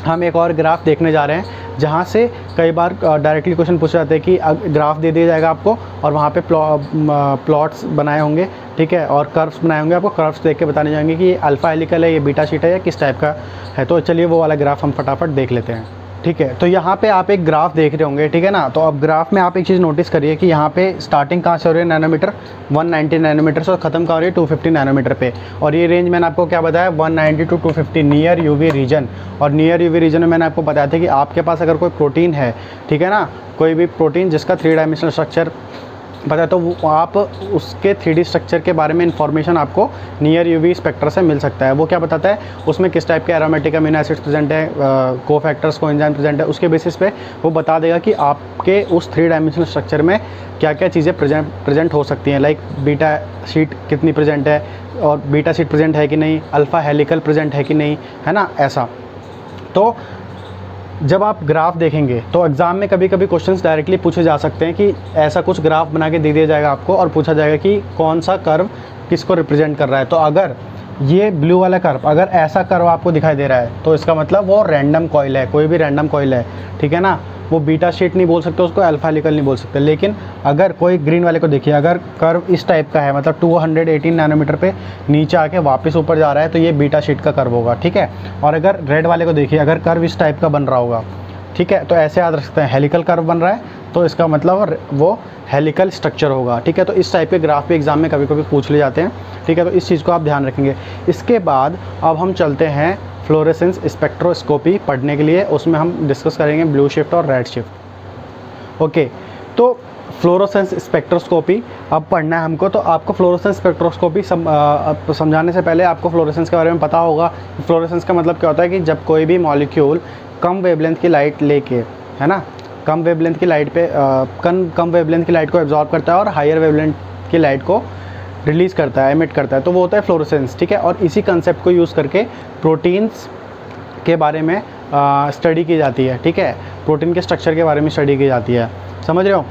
हम एक और ग्राफ देखने जा रहे हैं जहाँ से कई बार डायरेक्टली क्वेश्चन पूछे जाते हैं कि ग्राफ दे दिया जाएगा आपको और वहाँ पे प्लॉट्स बनाए होंगे, ठीक है, और कर्व्स बनाए होंगे, आपको कर्व्स देख के बताने जाएंगे कि ये अल्फ़ा हेलिकल है, ये बीटा शीट है या किस टाइप का है। तो चलिए वो वाला ग्राफ हम फटाफट देख लेते हैं, ठीक है। तो यहाँ पे आप एक ग्राफ देख रहे होंगे, ठीक है ना। तो अब ग्राफ में आप एक चीज़ नोटिस करिए कि यहाँ पे स्टार्टिंग कहाँ से हो रही है, नैनोमीटर 190 नैनोमीटर से, और ख़त्म कहाँ हो रही है 250 नैनोमीटर पे। और ये रेंज मैंने आपको क्या बताया, 190 to 250 नियर यूवी रीजन। और नियर यूवी रीजन में मैंने आपको बताया था कि आपके पास अगर कोई प्रोटीन है, ठीक है ना, कोई भी प्रोटीन जिसका 3 डायमेंशनल स्ट्रक्चर पता है, तो वो आप उसके 3D स्ट्रक्चर के बारे में इंफॉर्मेशन आपको नियर यूवी स्पेक्टर से मिल सकता है। वो क्या बताता है, उसमें किस टाइप के एरोमेटिक अमीनो एसिड्स प्रेजेंट है, कोफैक्टर्स, कोएंजाइम प्रेजेंट है, उसके बेसिस पे वो बता देगा कि आपके उस 3 डायमेंशनल स्ट्रक्चर में क्या क्या चीज़ें प्रेजेंट हो सकती हैं। लाइक बीटा शीट कितनी प्रेजेंट है, और बीटा शीट प्रेजेंट है कि नहीं, अल्फ़ा हेलिकल प्रेजेंट है कि नहीं, है ना, ऐसा। तो जब आप ग्राफ देखेंगे तो एग्ज़ाम में कभी कभी क्वेश्चंस डायरेक्टली पूछे जा सकते हैं कि ऐसा कुछ ग्राफ बना के दे दिया जाएगा आपको और पूछा जाएगा कि कौन सा कर्व किसको रिप्रेजेंट कर रहा है। तो अगर ये ब्लू वाला कर्व, अगर ऐसा कर्व आपको दिखाई दे रहा है तो इसका मतलब वो रैंडम कॉइल है, कोई भी रैंडम कॉइल है, ठीक है ना। वो बीटा शीट नहीं बोल सकते उसको, अल्फा हेलिकल नहीं बोल सकते। लेकिन अगर कोई ग्रीन वाले को देखिए, अगर कर्व इस टाइप का है, मतलब 218 नैनोमीटर पे नीचे आके वापस ऊपर जा रहा है, तो ये बीटा शीट का कर्व होगा, ठीक है। और अगर रेड वाले को देखिए, अगर कर्व इस टाइप का बन रहा होगा, ठीक है, तो ऐसे याद रख सकते हैं, हेलिकल कर्व बन रहा है तो इसका मतलब वो हेलिकल स्ट्रक्चर होगा, ठीक है। तो इस टाइप के ग्राफ भी एग्जाम में कभी कभी पूछ ले जाते हैं, ठीक है। तो इस चीज़ को आप ध्यान रखेंगे। इसके बाद अब हम चलते हैं फ्लोरेसेंस स्पेक्ट्रोस्कोपी पढ़ने के लिए, उसमें हम डिस्कस करेंगे ब्लू शिफ्ट और रेड शिफ्ट। ओके, तो फ्लोरोसेंस स्पेक्ट्रोस्कोपी अब पढ़ना है हमको। तो आपको फ्लोरोसेंस स्पेक्ट्रोस्कोपी समझाने से पहले आपको फ्लोरेसेंस के बारे में पता होगा। फ्लोरेसेंस का मतलब क्या होता है कि जब कोई भी मॉलिक्यूल कम वेवलेंथ की लाइट लेके, है ना, कम वेवलेंथ की लाइट को एब्जॉर्ब करता है और हायर वेवलेंथ की लाइट को रिलीज़ करता है, एमिट करता है, तो वो होता है फ्लोरेसेंस, ठीक है। और इसी कंसेप्ट को यूज़ करके प्रोटीन्स के बारे में स्टडी की जाती है, ठीक है। प्रोटीन के स्ट्रक्चर के बारे में स्टडी की जाती है, समझ रहे हो।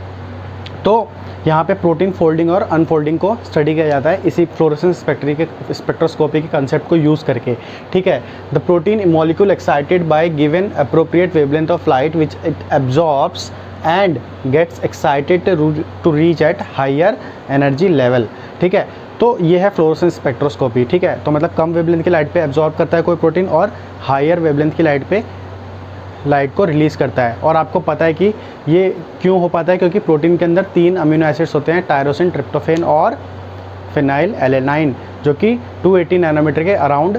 तो यहाँ पे प्रोटीन फोल्डिंग और अनफोल्डिंग को स्टडी किया जाता है इसी फ्लोरेसेंस स्पेक्ट्रोस्कोपी के कंसेप्ट को यूज़ करके, ठीक है। The protein molecule excited by given appropriate wavelength of light which it absorbs and gets excited to reach at higher energy level, ठीक है। तो ये है फ्लोरेसेंस स्पेक्ट्रोस्कोपी, ठीक है। तो मतलब कम वेवलेंथ की लाइट पे एब्जॉर्ब करता है कोई प्रोटीन और हायर वेवलेंथ की लाइट पे लाइट को रिलीज़ करता है। और आपको पता है कि ये क्यों हो पाता है, क्योंकि प्रोटीन के अंदर 3 अमीनो एसिड्स होते हैं, टायरोसिन, ट्रिप्टोफेन और फिनाइल एलेनाइन, जो कि 280 नैनोमीटर के अराउंड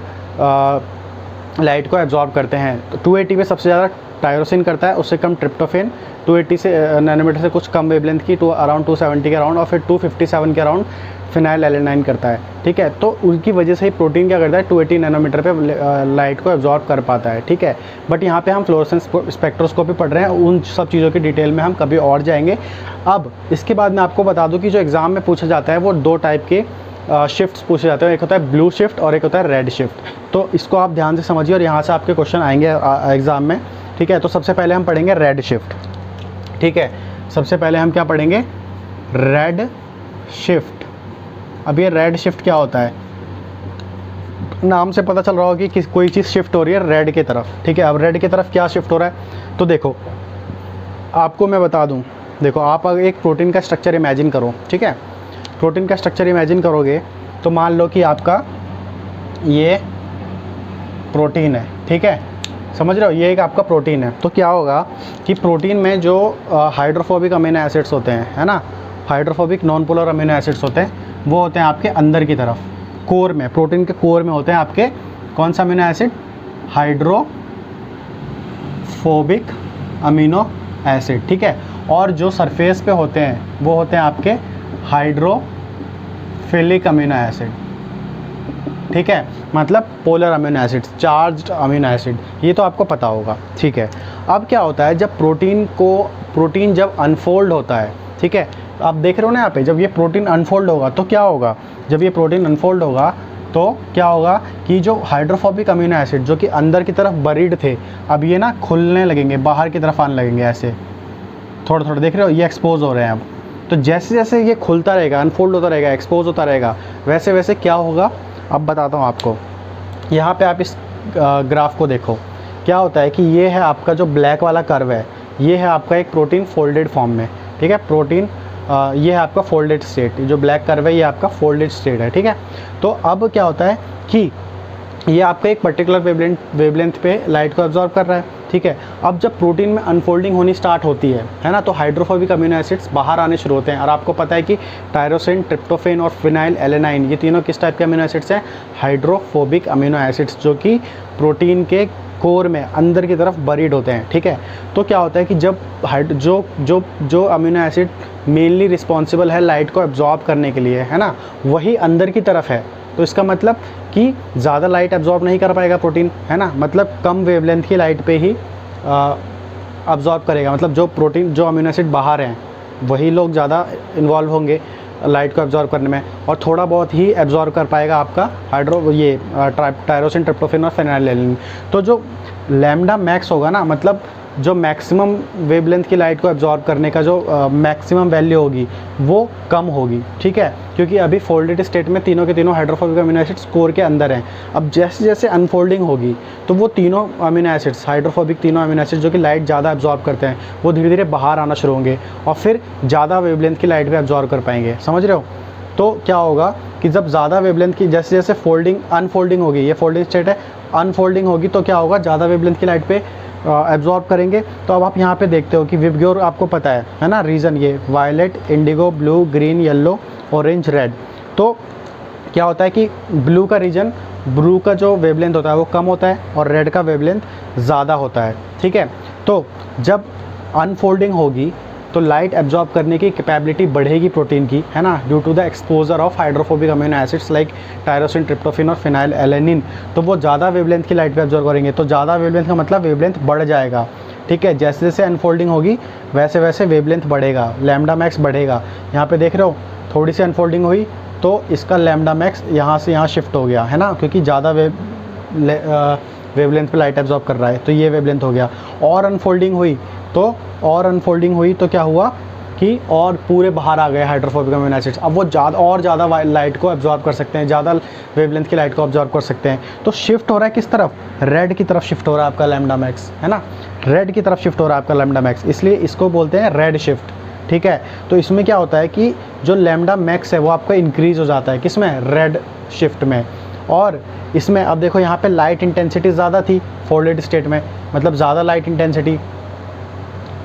लाइट को एब्जॉर्ब करते हैं। तो 280 पे सबसे ज़्यादा टायरोसिन करता है, उससे कम ट्रिप्टोफेन, 280 से नैनोमीटर से कुछ कम वेवलेंथ की अराउंड 270 के अराउंड, और फिर 257 के अराउंड फिनाइल एलेनाइन करता है। ठीक है, तो उनकी वजह से ही प्रोटीन क्या करता है 280 नैनोमीटर पे लाइट को एब्जॉर्ब कर पाता है। ठीक है, बट यहाँ पे हम फ्लोरेसेंस स्पेक्ट्रोस्कोपी पढ़ रहे हैं, उन सब चीज़ों की डिटेल में हम कभी और जाएंगे। अब इसके बाद मैं आपको बता दूँ कि जो एग्ज़ाम में पूछा जाता है वो 2 टाइप के शिफ्ट्स पूछे जाते हैं, एक होता है ब्लू शिफ्ट और एक होता है रेड शिफ्ट। तो इसको आप ध्यान से समझिए और यहाँ से आपके क्वेश्चन आएंगे एग्ज़ाम में। ठीक है, तो सबसे पहले हम पढ़ेंगे रेड शिफ्ट। ठीक है, सबसे पहले हम क्या पढ़ेंगे, रेड शिफ्ट। अब ये रेड शिफ्ट क्या होता है, नाम से पता चल रहा होगा कि कोई चीज़ शिफ्ट हो रही है रेड की तरफ। ठीक है, अब रेड की तरफ क्या शिफ्ट हो रहा है, तो देखो आपको मैं बता दूं, देखो आप अगर एक प्रोटीन का स्ट्रक्चर इमेजिन करो। ठीक है, प्रोटीन का स्ट्रक्चर इमेजिन करोगे तो मान लो कि आपका ये प्रोटीन है। ठीक है, समझ रहे हो, ये एक आपका प्रोटीन है। तो क्या होगा कि प्रोटीन में जो हाइड्रोफोबिक अमीनो एसिड्स होते हैं, है ना, hydrophobic non polar amino acids होते हैं, वो होते हैं आपके अंदर की तरफ, कोर में, प्रोटीन के कोर में होते हैं आपके कौन सा amino acid, hydrophobic amino acid. ठीक है, और जो सरफेस पे होते हैं वो होते हैं आपके हाइड्रोफिलिक अमीनो एसिड। ठीक है, मतलब polar amino acids, charged amino acid, ये तो आपको पता होगा। ठीक है, अब क्या होता है जब प्रोटीन जब अनफोल्ड होता है, ठीक है, आप देख रहे हो ना यहाँ पे, जब ये प्रोटीन अनफोल्ड होगा तो क्या होगा, जब ये प्रोटीन अनफोल्ड होगा तो क्या होगा कि जो हाइड्रोफोबिक अमीनो एसिड जो कि अंदर की तरफ बरीड थे, अब ये ना खुलने लगेंगे, बाहर की तरफ आने लगेंगे, ऐसे थोड़ा थोड़ा, देख रहे हो, ये एक्सपोज हो रहे हैं अब। तो जैसे जैसे ये खुलता रहेगा, अनफोल्ड होता रहेगा, एक्सपोज होता रहेगा, वैसे वैसे क्या होगा, अब बताता हूँ आपको। यहाँ पे आप इस ग्राफ को देखो, क्या होता है कि ये है आपका जो ब्लैक वाला कर्व है, ये है आपका एक प्रोटीन फोल्डेड फॉर्म में। ठीक है, प्रोटीन ये है आपका फोल्डेड स्टेट, जो ब्लैक कर्व है ये आपका फोल्डेड स्टेट है। ठीक है, तो अब क्या होता है कि ये आपका एक पर्टिकुलर वेवलेंथ पे लाइट को एब्जॉर्ब कर रहा है। ठीक है, अब जब प्रोटीन में अनफोल्डिंग होनी स्टार्ट होती है ना, तो हाइड्रोफोबिक अमीनो एसिड्स बाहर आने शुरू होते हैं। और आपको पता है कि टायरोसिन, ट्रिप्टोफेन और फिनाइल एलेनाइन, ये तीनों किस टाइप के अमीनो एसिड्स हैं, हाइड्रोफोबिक अमीनो एसिड्स, जो कि प्रोटीन के कोर में अंदर की तरफ बरीड होते हैं। ठीक है, तो क्या होता है कि जब जो अमीनो एसिड मेनली रिस्पॉन्सिबल है लाइट को एब्जॉर्ब करने के लिए, है ना, वही अंदर की तरफ है, तो इसका मतलब कि ज़्यादा लाइट एब्जॉर्ब नहीं कर पाएगा प्रोटीन, है ना, मतलब कम वेवलेंथ की लाइट पे ही एब्जॉर्ब करेगा। मतलब जो अमीनो एसिड बाहर हैं वही लोग ज़्यादा इन्वॉल्व होंगे लाइट को एब्जॉर्ब करने में, और थोड़ा बहुत ही एब्जॉर्ब कर पाएगा आपका टायरोसिन, ट्रिप्टोफेन और फेनिलएलनिन। तो जो लैम्डा मैक्स होगा ना, मतलब जो मैक्सिमम वेवलेंथ की लाइट को एब्जॉर्ब करने का जो मैक्सिमम वैल्यू होगी वो कम होगी। ठीक है, क्योंकि अभी फोल्डेड स्टेट में तीनों के तीनों हाइड्रोफोबिक अमीनो एसिड्स कोर के अंदर हैं। अब जैसे जैसे अनफोल्डिंग होगी तो वो तीनों अमीनो एसिड्स, हाइड्रोफोबिक तीनों अमीनो एसिड्स जो कि लाइट ज़्यादा एब्जॉर्ब करते हैं, वो धीरे धीरे बाहर आना शुरू होंगे और फिर ज़्यादा वेवलेंथ की लाइट को एब्जॉर्ब कर पाएंगे। समझ रहे हो? तो क्या होगा कि जब ज़्यादा वेवलेंथ की, जैसे जैसे अनफोल्डिंग होगी, ये फोल्डिंग स्टेट है, अनफोल्डिंग होगी तो क्या होगा, ज़्यादा वेवलेंथ की लाइट पे एब्जॉर्ब करेंगे। तो अब आप यहाँ पे देखते हो कि विबग्योर आपको पता है ना, रीज़न ये violet, indigo, blue, green, yellow, orange, red. तो क्या होता है कि ब्लू का जो वेवलेंथ होता है वो कम होता है और रेड का वेवलेंथ ज़्यादा होता है। ठीक है, तो जब अनफोल्डिंग होगी तो लाइट एब्जॉर्ब करने की कैपेबिलिटी बढ़ेगी प्रोटीन की, है ना, due to the exposure of hydrophobic amino acids like tyrosine, tryptophan और फिनाइल एलेनिन। तो वो ज़्यादा वेवलेंथ की लाइट पे एब्जॉर्ब करेंगे, तो ज़्यादा वेवलेंथ का मतलब वेवलेंथ बढ़ जाएगा। ठीक है, जैसे जैसे अनफोल्डिंग होगी वैसे वैसे वेवलेंथ बढ़ेगा, लैम्डा मैक्स बढ़ेगा। यहाँ पे देख रहे हो, थोड़ी सी अनफोल्डिंग हुई तो इसका लैम्डा मैक्स यहाँ से यहाँ शिफ्ट हो गया, है ना, क्योंकि ज़्यादा वेवलेंथ पे लाइट एब्जॉर्ब कर रहा है, तो ये वेवलेंथ हो गया। और अनफोल्डिंग हुई तो क्या हुआ कि और पूरे बाहर आ गए हाइड्रोफोबिक अमीनो एसिड्स। अब वो ज़्यादा लाइट को एब्जॉर्ब कर सकते हैं, ज़्यादा वेवलेंथ की लाइट को एब्जॉर्ब कर सकते हैं। तो शिफ्ट हो रहा है किस तरफ, रेड की तरफ शिफ्ट हो रहा है आपका लैम्डा मैक्स, है ना, रेड की तरफ शिफ्ट हो रहा है आपका लैम्डा मैक्स, इसलिए इसको बोलते हैं रेड शिफ्ट। ठीक है, तो इसमें क्या होता है कि जो लैम्डा मैक्स है वो आपका इंक्रीज़ हो जाता है, किसमें, रेड शिफ्ट में। और इसमें अब देखो यहाँ पे लाइट इंटेंसिटी ज़्यादा थी फोल्डेड स्टेट में, मतलब ज़्यादा लाइट इंटेंसिटी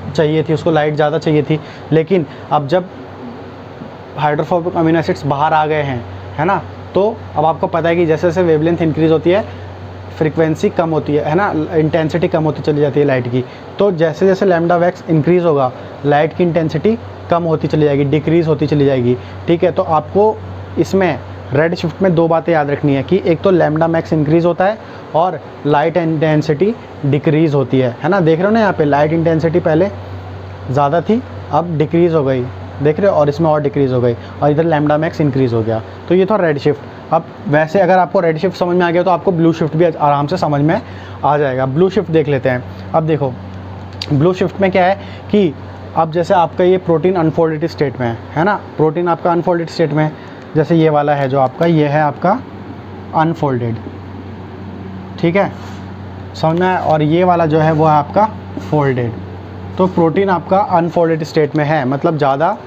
चाहिए थी, उसको लाइट ज़्यादा चाहिए थी। लेकिन अब जब हाइड्रोफोबिक अमीनो एसिड्स बाहर आ गए हैं, है ना, तो अब आपको पता है कि जैसे जैसे वेवलेंथ इंक्रीज़ होती है फ्रीक्वेंसी कम होती है ना, इंटेंसिटी कम होती चली जाती है लाइट की। तो जैसे जैसे लैम्डा वैक्स इंक्रीज़ होगा लाइट की इंटेंसिटी कम होती चली जाएगी, डिक्रीज़ होती चली जाएगी, ठीक है। तो आपको इसमें रेड शिफ्ट में 2 बातें याद रखनी है कि एक तो लैम्डा मैक्स इंक्रीज़ होता है और लाइट इंटेंसिटी डिक्रीज़ होती है ना। देख रहे हो ना यहाँ पे लाइट इंटेंसिटी पहले ज़्यादा थी, अब डिक्रीज़ हो गई, देख रहे हो, और इसमें और डिक्रीज़ हो गई, और इधर लैम्डा मैक्स इंक्रीज़ हो गया। तो ये था रेड शिफ्ट। अब वैसे अगर आपको रेड शिफ्ट समझ में आ गया तो आपको ब्लू शिफ्ट भी आराम से समझ में आ जाएगा। ब्लू शिफ्ट देख लेते हैं। अब देखो ब्लू शिफ्ट में क्या है कि अब जैसे आपका ये प्रोटीन अनफोल्डेड स्टेट में है ना, प्रोटीन आपका अनफोल्डेड स्टेट में, जैसे ये वाला है जो आपका, ये है आपका अनफोल्डेड, ठीक है, समझ में आया, और ये वाला जो है वो है आपका फोल्डेड। तो प्रोटीन आपका अनफोल्डेड स्टेट में है, मतलब ज़्यादा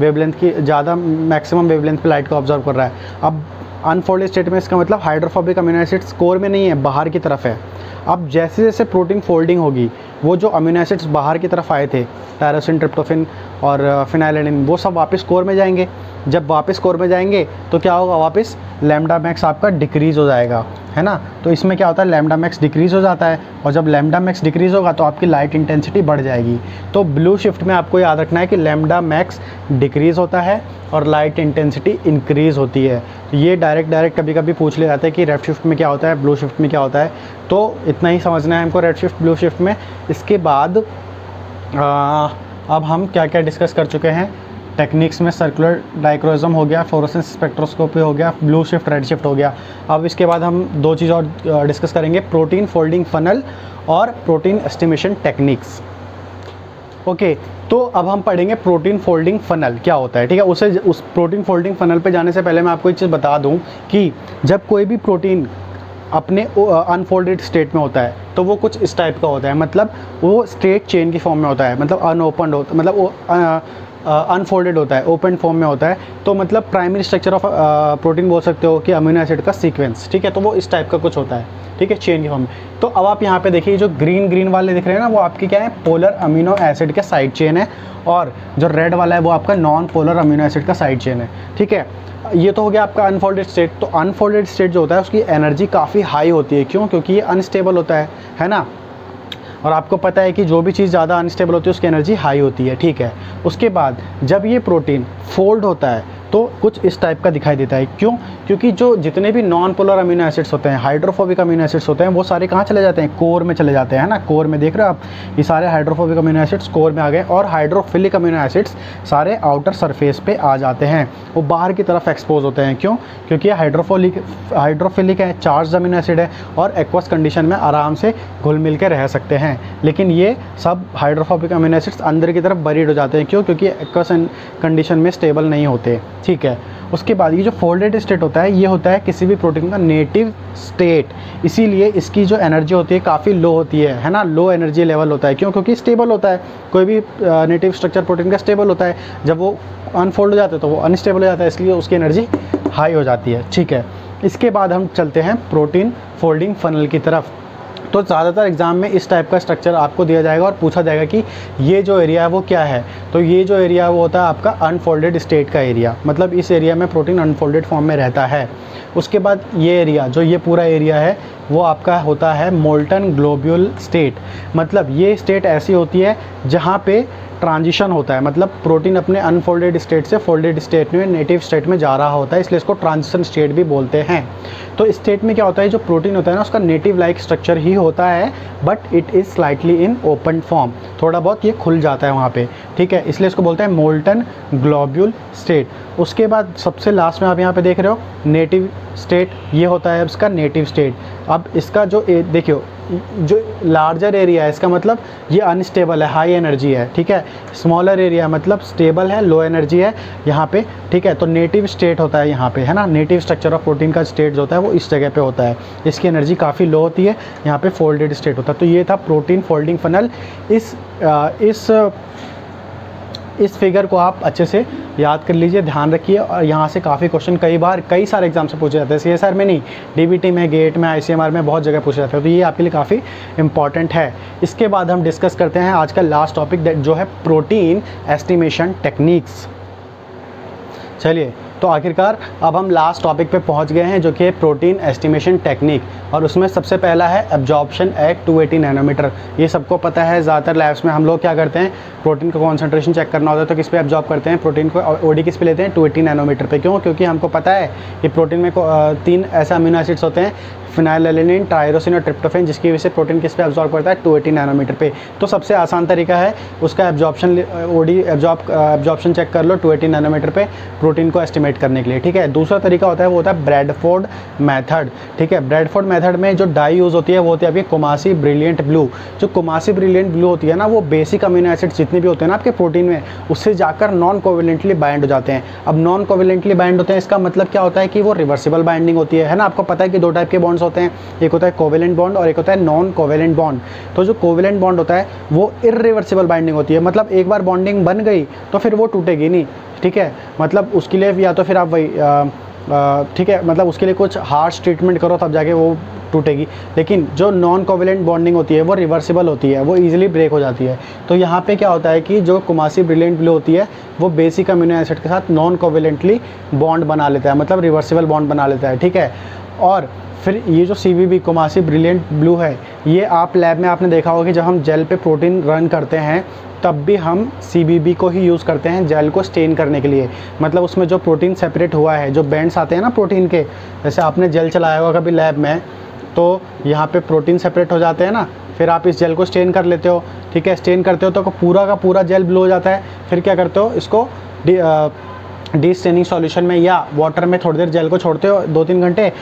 वेवलेंथ की, ज़्यादा मैक्सिमम वेवलेंथ पे लाइट को ऑब्जर्व कर रहा है। अब अनफोल्डेड स्टेट में इसका मतलब हाइड्रोफोबिक अमीनो एसिड्स कोर में नहीं है, बाहर की तरफ है। अब जैसे जैसे प्रोटीन फोल्डिंग होगी, वो जो अमीनो एसिड्स बाहर की तरफ आए थे, टायरोसिन, ट्रिप्टोफैन और फिनाइलैलानाइन, वो सब वापस कोर में जाएंगे। जब वापस कोर में जाएंगे तो क्या होगा, वापस लैम्डा मैक्स आपका डिक्रीज़ हो जाएगा, है ना। तो इसमें क्या होता है, लैम्डा मैक्स डिक्रीज़ हो जाता है, और जब लैम्डा मैक्स डिक्रीज़ होगा तो आपकी लाइट इंटेंसिटी बढ़ जाएगी। तो ब्लू शिफ्ट में आपको याद रखना है कि लैम्डा मैक्स डिक्रीज़ होता है और लाइट इंटेंसिटी इंक्रीज़ होती है। तो ये डायरेक्ट कभी कभी पूछ ले जाते हैं कि रेड शिफ्ट में क्या होता है, ब्लू शिफ्ट में क्या होता है। तो इतना ही समझना है हमको रेड शिफ्ट ब्लू शिफ्ट में। इसके बाद अब हम क्या क्या डिस्कस कर चुके हैं टेक्निक्स में, सर्कुलर डाइक्रोइज्म हो गया, फ्लोरोसेंस स्पेक्ट्रोस्कोपी हो गया, ब्लू शिफ्ट रेड शिफ्ट हो गया। अब इसके बाद हम 2 चीज़ और डिस्कस करेंगे, प्रोटीन फोल्डिंग फनल और प्रोटीन एस्टिमेशन टेक्निक्स। ओके, तो अब हम पढ़ेंगे प्रोटीन फोल्डिंग फनल क्या होता है, ठीक है। उस प्रोटीन फोल्डिंग फनल पे जाने से पहले मैं आपको एक चीज़ बता दूं कि जब कोई भी प्रोटीन अपने अनफोल्डेड स्टेट में होता है तो वो कुछ इस टाइप का होता है, मतलब वो स्ट्रेट चेन की फॉर्म में होता है, मतलब अनओपन होता, मतलब वो अनफोल्डेड होता है, ओपन फॉर्म में होता है। तो मतलब प्राइमरी स्ट्रक्चर ऑफ प्रोटीन बोल सकते हो कि अमीनो एसिड का सीक्वेंस, ठीक है। तो वो इस टाइप का कुछ होता है, ठीक है, चेन की फॉर्म में। तो अब आप यहाँ पे देखिए जो ग्रीन वाले दिख रहे हैं ना, वो आपकी क्या है, पोलर अमीनो एसिड का साइड चेन है, और जो रेड वाला है वो आपका नॉन पोलर अमीनो एसिड का साइड चेन है, ठीक है। ये तो हो गया आपका अनफोल्डेड स्टेट। तो अनफोल्डेड स्टेट जो होता है उसकी एनर्जी काफ़ी हाई होती है, क्यों, क्योंकि ये अनस्टेबल होता है ना। और आपको पता है कि जो भी चीज़ ज़्यादा अनस्टेबल होती है उसकी एनर्जी हाई होती है, ठीक है। उसके बाद जब ये प्रोटीन फोल्ड होता है तो कुछ इस टाइप का दिखाई देता है, क्यों, क्योंकि जो जितने भी नॉन पोलर अमीनो एसिड्स होते हैं, हाइड्रोफोबिक अमीनो एसिड्स होते हैं, वो सारे कहाँ चले जाते हैं, कोर में चले जाते हैं ना। कोर में देख रहे हो आप, ये सारे हाइड्रोफोबिक अमीनो एसिड्स कोर में आ गए, और हाइड्रोफिलिक अमीनो एसिड्स सारे आउटर सरफेस पे आ जाते हैं, वो बाहर की तरफ एक्सपोज होते हैं। क्यों, क्योंकि ये हाइड्रोफिलिक है, चार्ज अमीनो एसिड है, और एक्वस कंडीशन में आराम से घुल मिल के रह सकते हैं। लेकिन ये सब हाइड्रोफोबिक अमीनो एसिड्स अंदर की तरफ बरीड हो जाते हैं, क्यों, क्योंकि एक्वस कंडीशन में स्टेबल नहीं होते, ठीक है। उसके बाद ये जो फोल्डेड स्टेट होता है, ये होता है किसी भी प्रोटीन का नेटिव स्टेट, इसीलिए इसकी जो एनर्जी होती है काफ़ी लो होती है ना, लो एनर्जी लेवल होता है। क्यों, क्योंकि स्टेबल होता है, कोई भी नेटिव स्ट्रक्चर प्रोटीन का स्टेबल होता है, जब वो अनफोल्ड हो जाता है तो वो अनस्टेबल हो जाता है, इसलिए उसकी एनर्जी हाई हो जाती है, ठीक है। इसके बाद हम चलते हैं प्रोटीन फोल्डिंग फनल की तरफ। तो ज़्यादातर एग्ज़ाम में इस टाइप का स्ट्रक्चर आपको दिया जाएगा और पूछा जाएगा कि ये जो एरिया है वो क्या है। तो ये जो एरिया है वो होता है आपका अनफोल्डेड स्टेट का एरिया, मतलब इस एरिया में प्रोटीन अनफोल्डेड फॉर्म में रहता है। उसके बाद ये एरिया, जो ये पूरा एरिया है, वो आपका होता है मोल्टन ग्लोब्यूल स्टेट, मतलब ये स्टेट ऐसी होती है जहाँ पे ट्रांजिशन होता है, मतलब प्रोटीन अपने अनफोल्डेड स्टेट से फोल्डेड स्टेट में, नेटिव स्टेट में जा रहा होता है, इसलिए इसको ट्रांजिशन स्टेट भी बोलते हैं। तो इस स्टेट में क्या होता है, जो प्रोटीन होता है ना, उसका नेटिव लाइक स्ट्रक्चर ही होता है, but it is slightly in open form, थोड़ा बहुत ये खुल जाता है वहाँ पे, ठीक है, इसलिए इसको बोलते हैं मोल्टन ग्लोब्यूल स्टेट। उसके बाद सबसे लास्ट में आप यहाँ पे देख रहे हो नेटिव स्टेट, ये होता है इसका नेटिव स्टेट। अब इसका जो देखियो जो लार्जर एरिया है, इसका मतलब ये अनस्टेबल है, हाई एनर्जी है, ठीक है। स्मॉलर एरिया मतलब स्टेबल है, लो एनर्जी है यहाँ पे, ठीक है। तो नेटिव स्टेट होता है यहाँ पे, है ना, नेटिव स्ट्रक्चर ऑफ प्रोटीन का स्टेट जो होता है वो इस जगह पे होता है, इसकी एनर्जी काफ़ी लो होती है, यहाँ पे फोल्डेड स्टेट होता है। तो ये था प्रोटीन फोल्डिंग फनल। इस फिगर को आप अच्छे से याद कर लीजिए, ध्यान रखिए, और यहाँ से काफ़ी क्वेश्चन कई सारे एग्जाम से पूछे जाते हैं, CSR में नहीं, DBT में, गेट में, ICMR में बहुत जगह पूछे जाते हैं, तो ये आपके लिए काफ़ी इंपॉर्टेंट है। इसके बाद हम डिस्कस करते हैं आज का लास्ट टॉपिक जो है प्रोटीन एस्टिमेशन टेक्निक्स। चलिए तो आखिरकार अब हम लास्ट टॉपिक पे पहुंच गए हैं, जो कि है प्रोटीन एस्टिमेशन टेक्निक, और उसमें सबसे पहला है एब्जॉर्प्शन एट 280 नैनोमीटर। ये सबको पता है, ज़्यादातर लैब्स में हम लोग क्या करते हैं, प्रोटीन का कॉन्सेंट्रेशन चेक करना होता है तो किस पे एब्जॉर्ब करते हैं प्रोटीन को, ओडी किस पे लेते हैं 280 नैनोमीटर पे। क्यों? क्योंकि हमको पता है कि प्रोटीन में 3 ऐसे अमीनो एसिड्स होते हैं, फिनाइलएलेनिन, टायरोसिन और ट्रिप्टोफैन, जिसकी वजह से प्रोटीन किस पे एब्जॉर्ब करता है 280 नैनोमीटर पे। तो सबसे आसान तरीका है उसका एब्जॉर्प्शन, ओडी एब्जॉर्प्शन चेक कर लो 280 नैनोमीटर पे प्रोटीन को एस्टिमेट करने के लिए। ठीक है, दूसरा तरीका होता है वो होता है ब्रैडफोर्ड मेथड। ठीक है, ब्रैडफोर्ड मेथड में जो डाई यूज़ होती है वो होती है आपकी कुमासी ब्रिलियंट ब्लू। जो कुमासी ब्रिलियंट ब्लू होती है ना, वो बेसिक अमीनो एसिड्स जितने भी होते हैं ना आपके प्रोटीन में, उससे जाकर नॉन कोवेलेंटली बाइंड हो जाते हैं। अब नॉन कोवेलेंटली बाइंड होते हैं, इसका मतलब क्या होता है कि वो रिवर्सिबल बाइंडिंग होती है ना। आपको पता है कि 2 टाइप के बॉन्ड्स होते हैं, एक होता है कोवेलेंट बॉन्ड और एक होता है नॉन कोवेलेंट बॉन्ड। तो जो कोवेलेंट बॉन्ड होता है वो इर्रिवर्सिबल बाइंडिंग होती है, मतलब एक बार बॉन्डिंग बन गई तो फिर वो टूटेगी नहीं। ठीक है, मतलब उसके लिए या तो फिर आप वही ठीक है, मतलब उसके लिए कुछ हार्श ट्रीटमेंट करो तब जाके वो टूटेगी। लेकिन जो नॉन कोवेलेंट बॉन्डिंग होती है वो रिवर्सिबल होती है, वो ईजिली ब्रेक हो जाती है। तो यहाँ पे क्या होता है कि जो कुमासी ब्रिलियंट ब्लू होती है वो बेसिक अमीनो एसिड के साथ नॉन कोवेलेंटली बॉन्ड बना लेता है, मतलब रिवर्सिबल बॉन्ड बना लेता है। ठीक है, और फिर ये जो CBB कुमासी ब्रिलियंट ब्लू है, ये आप लैब में आपने देखा होगा कि जब हम जेल पे प्रोटीन रन करते हैं तब भी हम CBB को ही यूज़ करते हैं जेल को स्टेन करने के लिए। मतलब उसमें जो प्रोटीन सेपरेट हुआ है, जो बैंड्स आते हैं ना प्रोटीन के, जैसे आपने जेल चलाया होगा कभी लैब में, तो यहाँ पे प्रोटीन सेपरेट हो जाते हैं ना, फिर आप इस जेल को स्टेन कर लेते हो। ठीक है, स्टेन करते हो तो पूरा का पूरा जेल ब्लू हो जाता है। फिर क्या करते हो, इसको डी स्टेनिंग सॉल्यूशन में या वाटर में थोड़ी देर जेल को छोड़ते हो 2-3 घंटे,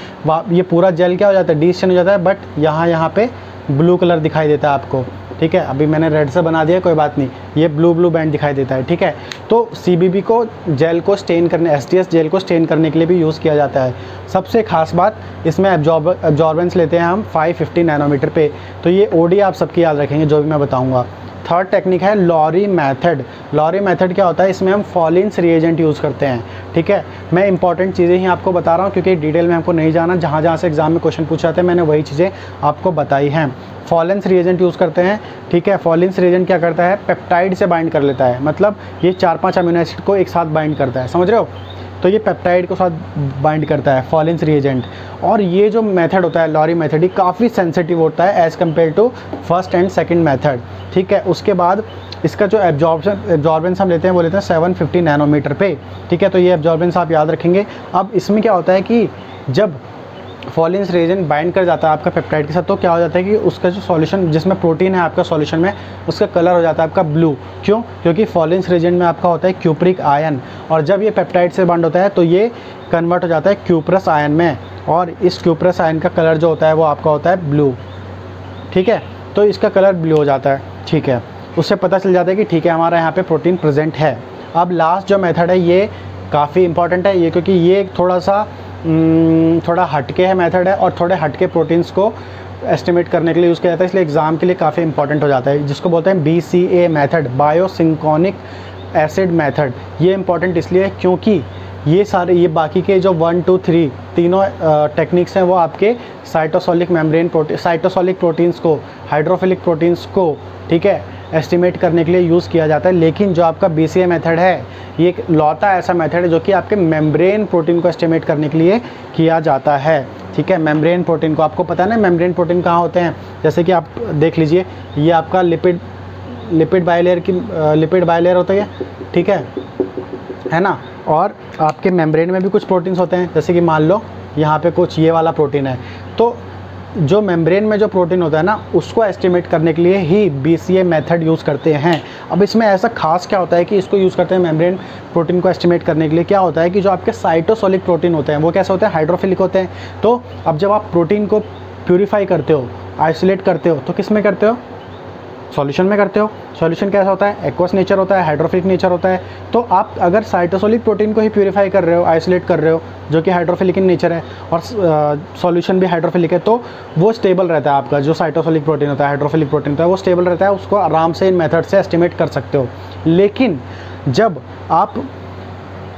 ये पूरा जेल क्या हो जाता है, डी स्टेन हो जाता है, बट यहाँ पे ब्लू कलर दिखाई देता है आपको। ठीक है, अभी मैंने रेड से बना दिया, कोई बात नहीं, ये ब्लू बैंड दिखाई देता है। ठीक है, तो CBB को जेल को स्टेन करने, STS जेल को स्टेन करने के लिए भी यूज़ किया जाता है। सबसे खास बात, इसमें एब्जॉर्बेंस लेते हैं हम 550 नैनोमीटर पे। तो ये OD आप सबकी याद रखेंगे जो भी मैं बताऊँगा। थर्ड टेक्निक है लॉरी मेथड। लॉरी मेथड क्या होता है, इसमें हम फॉलिन्स रिएजेंट यूज़ करते हैं। ठीक है, मैं इंपॉर्टेंट चीज़ें ही आपको बता रहा हूँ क्योंकि डिटेल में हमको नहीं जाना, जहाँ से एग्जाम में क्वेश्चन पूछे जाते हैं मैंने वही चीज़ें आपको बताई हैं। फॉलिन्स रिएजेंट यूज़ करते हैं। ठीक है, फॉलिन्स रिएजेंट क्या करता है, पेप्टाइड से बाइंड कर लेता है, मतलब ये 4-5 अमीनो एसिड को एक साथ बाइंड करता है, समझ रहे हो। तो ये पेप्टाइड को साथ बाइंड करता है फॉलिन्स रिएजेंट। और ये जो मेथड होता है लॉरी मेथड, ये काफ़ी सेंसिटिव होता है as compared to first and second method. ठीक है, उसके बाद इसका जो एब्जॉर्बेंस हम लेते हैं वो लेते हैं 750 नैनोमीटर पे। ठीक है, तो ये एब्जॉर्बेंस आप याद रखेंगे। अब इसमें क्या होता है कि जब फॉलिन्स रिएजेंट बाइंड कर जाता है आपका पेप्टाइड के साथ, तो क्या हो जाता है कि उसका जो सॉल्यूशन जिसमें प्रोटीन है आपका सॉल्यूशन में, उसका कलर हो जाता है आपका ब्लू। क्यों? क्योंकि फॉलिन्स रिएजेंट में आपका होता है क्यूप्रिक आयन, और जब ये पेप्टाइड से बाइंड होता है तो ये कन्वर्ट हो जाता है क्यूप्रस आयन में, और इस क्यूप्रस आयन का कलर जो होता है वो आपका होता है ब्लू। ठीक है, तो इसका कलर ब्लू हो जाता है। ठीक है, उससे पता चल जाता है कि ठीक है हमारा यहाँ पे प्रोटीन प्रेजेंट है। अब लास्ट जो मेथड है ये काफ़ी इंपॉर्टेंट है ये, क्योंकि ये थोड़ा हटके है मेथड है, और थोड़े हटके प्रोटीन्स को एस्टिमेट करने के लिए यूज़ किया जाता है, इसलिए एग्ज़ाम के लिए काफ़ी इंपॉर्टेंट हो जाता है, जिसको बोलते हैं BCA मेथड, बायोसिंक्रोनिक एसिड मेथड। ये इंपॉर्टेंट इसलिए है क्योंकि ये बाकी के जो 1, 2, 3 तीनों टेक्निक्स हैं वो आपके साइटोसोलिक प्रोटीन्स को, हाइड्रोफिलिक प्रोटीन्स को, ठीक है, एस्टिमेट करने के लिए यूज़ किया जाता है। लेकिन जो आपका BCA मेथड है ये एक लौता ऐसा मेथड है जो कि आपके मेम्ब्रेन प्रोटीन को एस्टिमेट करने के लिए किया जाता है। ठीक है, मेम्ब्रेन प्रोटीन को, आपको पता है ना मेम्ब्रेन प्रोटीन कहाँ होते हैं, जैसे कि आप देख लीजिए, ये आपका लिपिड बाइलेयर होता है, ठीक है ना। और आपके मेम्ब्रेन में भी कुछ प्रोटीन्स होते हैं, जैसे कि मान लो यहाँ पे कुछ ये वाला प्रोटीन है, तो जो मेम्ब्रेन में जो प्रोटीन होता है ना उसको एस्टिमेट करने के लिए ही BCA मेथड यूज़ करते हैं। अब इसमें ऐसा खास क्या होता है कि इसको यूज़ करते हैं मेम्ब्रेन प्रोटीन को एस्टिमेट करने के लिए, क्या होता है कि जो आपके साइटोसोलिक प्रोटीन होते हैं वो कैसे होते हैं, हाइड्रोफिलिक होते हैं। तो अब जब आप प्रोटीन को प्यूरीफाई करते हो, आइसोलेट करते हो, तो किस में करते हो, सॉल्यूशन में करते हो। सॉल्यूशन कैसा होता है, एक्वस नेचर होता है, हाइड्रोफिलिक नेचर होता है। तो आप अगर साइटोसोलिक प्रोटीन को ही प्यूरीफाई कर रहे हो, आइसोलेट कर रहे हो, जो कि हाइड्रोफिलिक इन नेचर है, और सॉल्यूशन भी हाइड्रोफिलिक है, तो वो स्टेबल रहता है। आपका जो साइटोसोलिक प्रोटीन होता है, हाइड्रोफिलिक प्रोटीन होता है, वो स्टेबल रहता है, उसको आराम से इन मेथड से एस्टिमेट कर सकते हो। लेकिन जब आप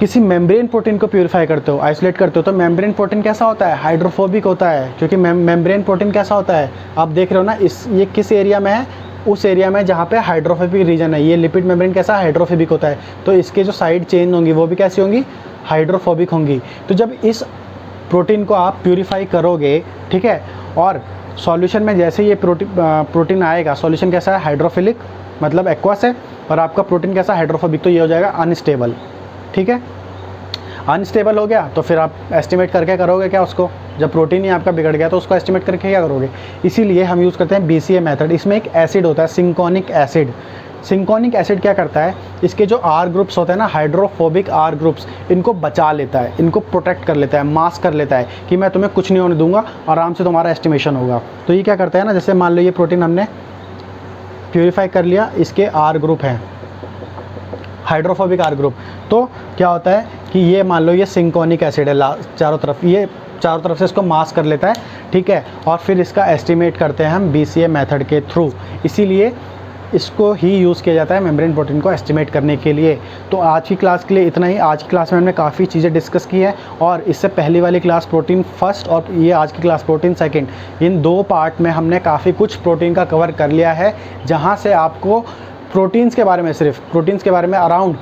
किसी मेम्ब्रेन प्रोटीन को प्यूरीफाई करते हो, आइसोलेट करते हो, तो मेम्ब्रेन प्रोटीन कैसा होता है, हाइड्रोफोबिक होता है। क्योंकि मेम्ब्रेन प्रोटीन कैसा होता है, आप देख रहे हो ना, ये किस एरिया में है, उस एरिया में जहाँ पे हाइड्रोफोबिक रीजन है। ये लिपिड मेम्ब्रेन कैसा हाइड्रोफोबिक होता है, तो इसके जो साइड चेन होंगी वो भी कैसी होंगी, हाइड्रोफोबिक होंगी। तो जब इस प्रोटीन को आप प्यूरिफाई करोगे, ठीक है, और सॉल्यूशन में जैसे ये प्रोटीन आएगा, सॉल्यूशन कैसा है, हाइड्रोफिलिक मतलब एक्वस है, और आपका प्रोटीन कैसा, हाइड्रोफोबिक, तो ये हो जाएगा अनस्टेबल। ठीक है, अनस्टेबल हो गया तो फिर आप एस्टिमेट करके करोगे क्या उसको, जब प्रोटीन ही आपका बिगड़ गया तो उसको एस्टिमेट करके क्या करोगे। इसीलिए हम यूज़ करते हैं BCA मेथड। इसमें एक एसिड होता है सिंकोनिक एसिड। सिंकोनिक एसिड क्या करता है, इसके जो R ग्रुप्स होते हैं ना, हाइड्रोफोबिक R ग्रुप्स, इनको बचा लेता है, इनको प्रोटेक्ट कर लेता है, मास्क कर लेता है कि मैं तुम्हें कुछ नहीं होने दूंगा, आराम से तुम्हारा एस्टिमेशन होगा। तो ये क्या करता है ना, जैसे मान लो ये प्रोटीन हमने प्यूरिफाई कर लिया, इसके R ग्रुप हैं, हाइड्रोफोबिक R ग्रुप, तो क्या होता है कि ये मान लो ये सिंकोनिक एसिड है चारों तरफ, ये चारों तरफ से इसको मास्क कर लेता है, ठीक है, और फिर इसका एस्टिमेट करते हैं हम BCA मेथड के थ्रू। इसीलिए इसको ही यूज़ किया जाता है मेम्ब्रेन प्रोटीन को एस्टिमेट करने के लिए। तो आज की क्लास के लिए इतना ही। आज की क्लास में हमने काफ़ी चीज़ें डिस्कस की है, और इससे पहली वाली क्लास प्रोटीन फर्स्ट और ये आज की क्लास प्रोटीन सेकंड, इन 2 पार्ट में हमने काफ़ी कुछ प्रोटीन का कवर कर लिया है, जहाँ से आपको प्रोटीन्स के बारे में, सिर्फ प्रोटीन्स के बारे में अराउंड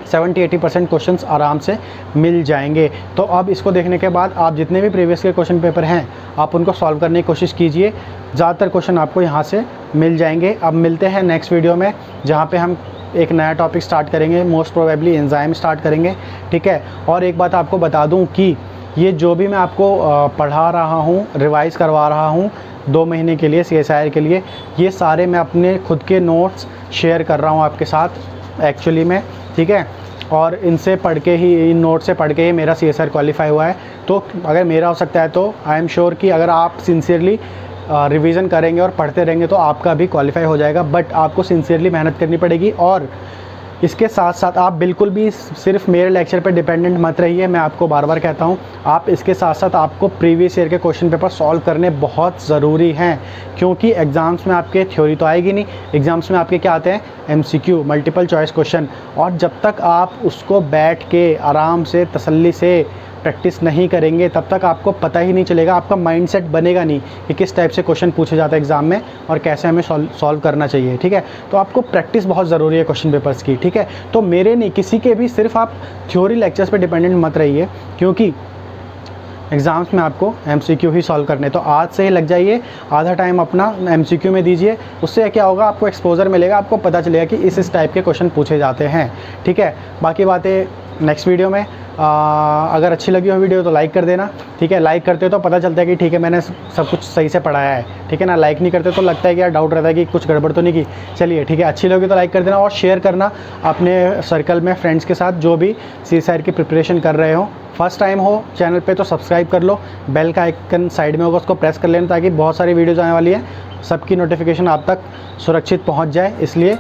70-80% क्वेश्चंस आराम से मिल जाएंगे। तो अब इसको देखने के बाद आप जितने भी प्रीवियस के क्वेश्चन पेपर हैं, आप उनको सॉल्व करने की कोशिश कीजिए। ज़्यादातर क्वेश्चन आपको यहाँ से मिल जाएंगे। अब मिलते हैं नेक्स्ट वीडियो में, जहाँ पे हम एक नया टॉपिक स्टार्ट करेंगे, मोस्ट प्रोबेबली एंजाइम स्टार्ट करेंगे, ठीक है। और एक बात आपको बता दूँ कि ये जो भी मैं आपको पढ़ा रहा हूँ, रिवाइज़ करवा रहा हूँ 2 महीने के लिए CSIR के लिए, ये सारे मैं अपने खुद के नोट्स शेयर कर रहा हूँ आपके साथ एक्चुअली में, ठीक है। और इनसे पढ़ के ही, इन नोट से पढ़ के ही मेरा CSIR क्वालिफाई हुआ है। तो अगर मेरा हो सकता है तो आई एम श्योर कि अगर आप सिंसियरली रिवीजन करेंगे और पढ़ते रहेंगे तो आपका भी क्वालिफाई हो जाएगा। बट आपको सिंसियरली मेहनत करनी पड़ेगी, और इसके साथ साथ आप बिल्कुल भी सिर्फ मेरे लेक्चर पे डिपेंडेंट मत रहिए। मैं आपको बार बार कहता हूँ, आप इसके साथ साथ आपको प्रीवियस ईयर के क्वेश्चन पेपर सॉल्व करने बहुत ज़रूरी हैं, क्योंकि एग्ज़ाम्स में आपके थ्योरी तो आएगी नहीं, एग्ज़ाम्स में आपके क्या आते हैं, MCQ, मल्टीपल चॉइस क्वेश्चन। और जब तक आप उसको बैठ के आराम से तसल्ली से प्रैक्टिस नहीं करेंगे, तब तक आपको पता ही नहीं चलेगा, आपका माइंडसेट बनेगा नहीं कि किस टाइप से क्वेश्चन पूछे जाते हैं एग्ज़ाम में और कैसे हमें सॉल्व करना चाहिए, ठीक है। तो आपको प्रैक्टिस बहुत ज़रूरी है क्वेश्चन पेपर्स की, ठीक है। तो मेरे नहीं, किसी के भी सिर्फ आप थ्योरी लेक्चर्स पे डिपेंडेंट मत रहिए, क्योंकि एग्ज़ाम्स में आपको MCQ ही सॉल्व करने। तो आज से ही लग जाइए, आधा टाइम अपना MCQ में दीजिए। उससे क्या होगा, आपको एक्सपोजर मिलेगा, आपको पता चलेगा कि इस टाइप के क्वेश्चन पूछे जाते हैं, ठीक है। बाकी बातें नेक्स्ट वीडियो में। अगर अच्छी लगी हो वीडियो तो लाइक कर देना, ठीक है। लाइक करते हो तो पता चलता है कि ठीक है, मैंने सब कुछ सही से पढ़ाया है, ठीक है ना। लाइक नहीं करते तो लगता है कि यार डाउट रहता है कि कुछ गड़बड़ तो नहीं की। चलिए ठीक है, अच्छी लगी तो लाइक कर देना, और शेयर करना अपने सर्कल में फ्रेंड्स के साथ जो भी CSIR की प्रिपरेशन कर रहे हो। फर्स्ट टाइम हो चैनल पे तो सब्सक्राइब कर लो, बेल का आइकन साइड में होगा, उसको प्रेस कर लेना, ताकि बहुत सारी वीडियोज़ आने वाली है, सबकी नोटिफिकेशन आप तक सुरक्षित पहुंच जाए, इसलिए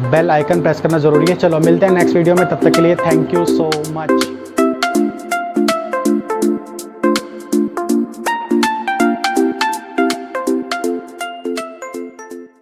बेल आइकन प्रेस करना ज़रूरी है। चलो मिलते हैं नेक्स्ट वीडियो में, तब तक के लिए थैंक यू सो मच।